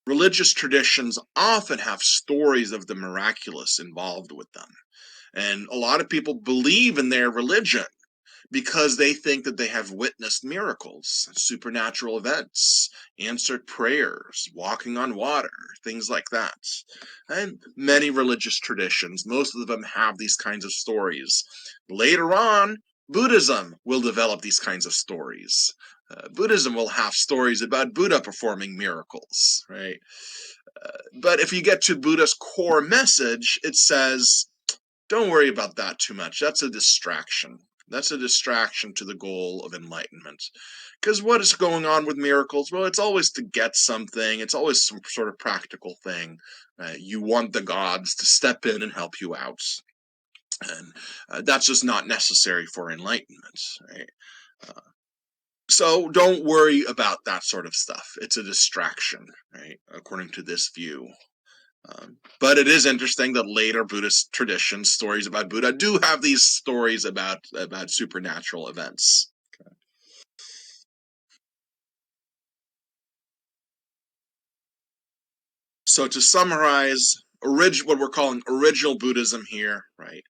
Religious traditions often have stories of the miraculous involved with them. And a lot of people believe in their religion because they think that they have witnessed miracles, supernatural events, answered prayers, walking on water, things like that. And many religious traditions, most of them have these kinds of stories. Later on, Buddhism will develop these kinds of stories. Buddhism will have stories about Buddha performing miracles, right? But if you get to Buddha's core message, it says, don't worry about that too much. That's a distraction. That's a distraction to the goal of enlightenment. Because what is going on with miracles? Well, it's always to get something. It's always some sort of practical thing. You want the gods to step in and help you out. And that's just not necessary for enlightenment, right? So don't worry about that sort of stuff. It's a distraction, right? According to this view. But it is interesting that later Buddhist traditions, stories about Buddha, do have these stories about supernatural events. Okay. So to summarize, what we're calling original Buddhism here, right?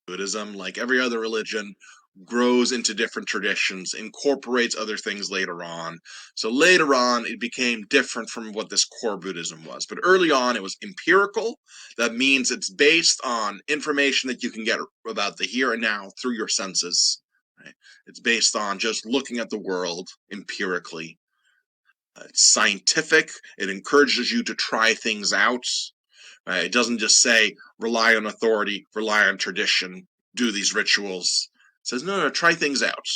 Buddhism, like every other religion, grows into different traditions, incorporates other things later on. So later on, it became different from what this core Buddhism was. But early on, it was empirical. That means it's based on information that you can get about the here and now through your senses. Right? It's based on just looking at the world empirically. It's scientific. It encourages you to try things out. It doesn't just say rely on authority, rely on tradition, do these rituals. It says no, try things out.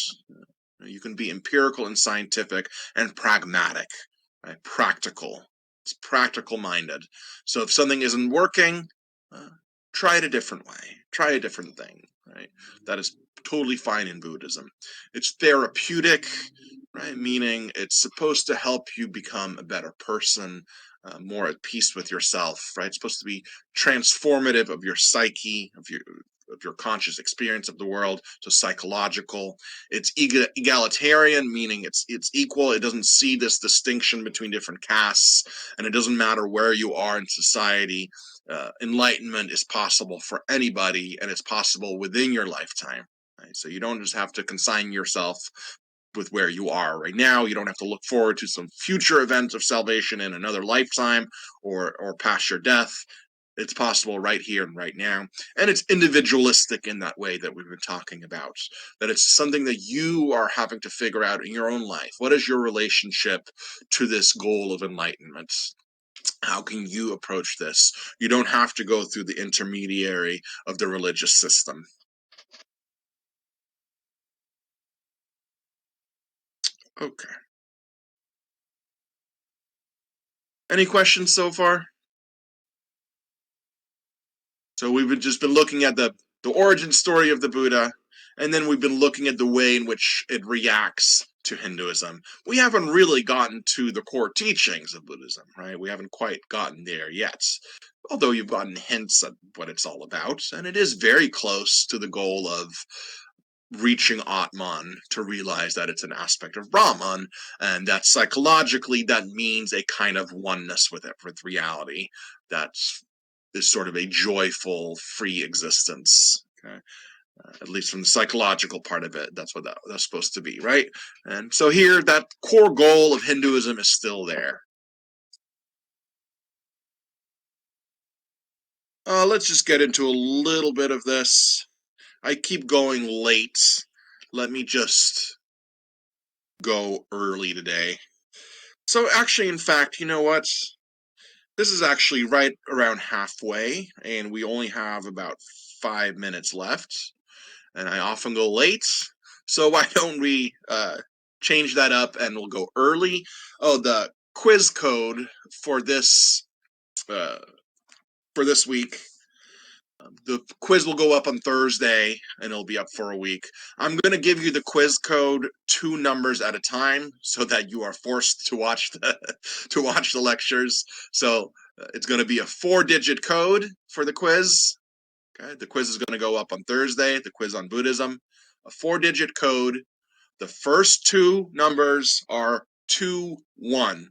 You can be empirical and scientific and pragmatic, right? Practical. It's practical minded. So if something isn't working, try it a different way. Try a different thing, right? That is totally fine in Buddhism. It's therapeutic, right? Meaning it's supposed to help you become a better person, more at peace with yourself, right? It's supposed to be transformative of your psyche, of your conscious experience of the world. So psychological. It's egalitarian, meaning it's equal. It doesn't see this distinction between different castes, and it doesn't matter where you are in society. Enlightenment is possible for anybody, and it's possible within your lifetime. Right? So you don't just have to consign yourself with where you are right now. You don't have to look forward to some future event of salvation in another lifetime or past your death. It's possible right here and right now. And it's individualistic in that way that we've been talking about, that it's something that you are having to figure out in your own life. What is your relationship to this goal of enlightenment? How can you approach this? You don't have to go through the intermediary of the religious system. Okay. Any questions so far? So we've just been looking at the origin story of the Buddha, and then we've been looking at the way in which it reacts to Hinduism. We haven't really gotten to the core teachings of Buddhism, right? We haven't quite gotten there yet. Although you've gotten hints at what it's all about, and it is very close to the goal of reaching Atman, to realize that it's an aspect of Brahman, and that psychologically that means a kind of oneness with it, with reality, that is sort of a joyful, free existence. Okay. At least from the psychological part of it, that's what that's supposed to be, right? And so here, that core goal of Hinduism is still there. Let's just get into a little bit of this. I keep going late. Let me just go early today. So actually, in fact, you know what? This is actually right around halfway, and we only have about 5 minutes left. And I often go late. So why don't we change that up and we'll go early? Oh, the quiz code for this uh, week. The quiz will go up on Thursday, and it'll be up for a week. I'm going to give you the quiz code 2 numbers at a time, so that you are forced to watch the lectures. So it's going to be a 4-digit code for the quiz. Okay, the quiz is going to go up on Thursday, the quiz on Buddhism. A 4-digit code. The first two numbers are 2, 1.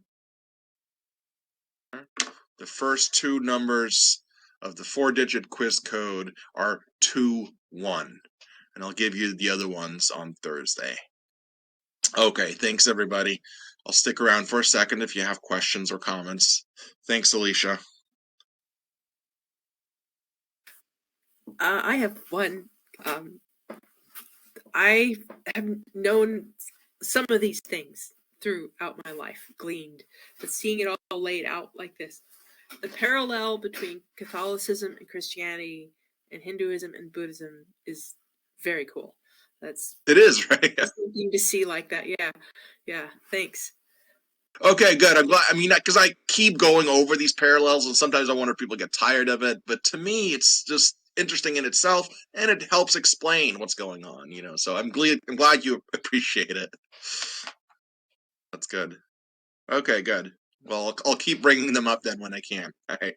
The first two numbers of the 4-digit quiz code are 2, 1. And I'll give you the other ones on Thursday. Okay, thanks everybody. I'll stick around for a second if you have questions or comments. Thanks, Alicia. I have one. I have known some of these things throughout my life, gleaned, but seeing it all laid out like this, the parallel between Catholicism and Christianity and Hinduism and Buddhism is very cool. It is, right? Something to see like that. Yeah. Thanks. Okay, good. I'm glad. I mean, because I keep going over these parallels, and sometimes I wonder if people get tired of it. But to me, it's just interesting in itself, and it helps explain what's going on. So I'm glad you appreciate it. That's good. Okay, good. Well, I'll keep bringing them up then when I can. All right.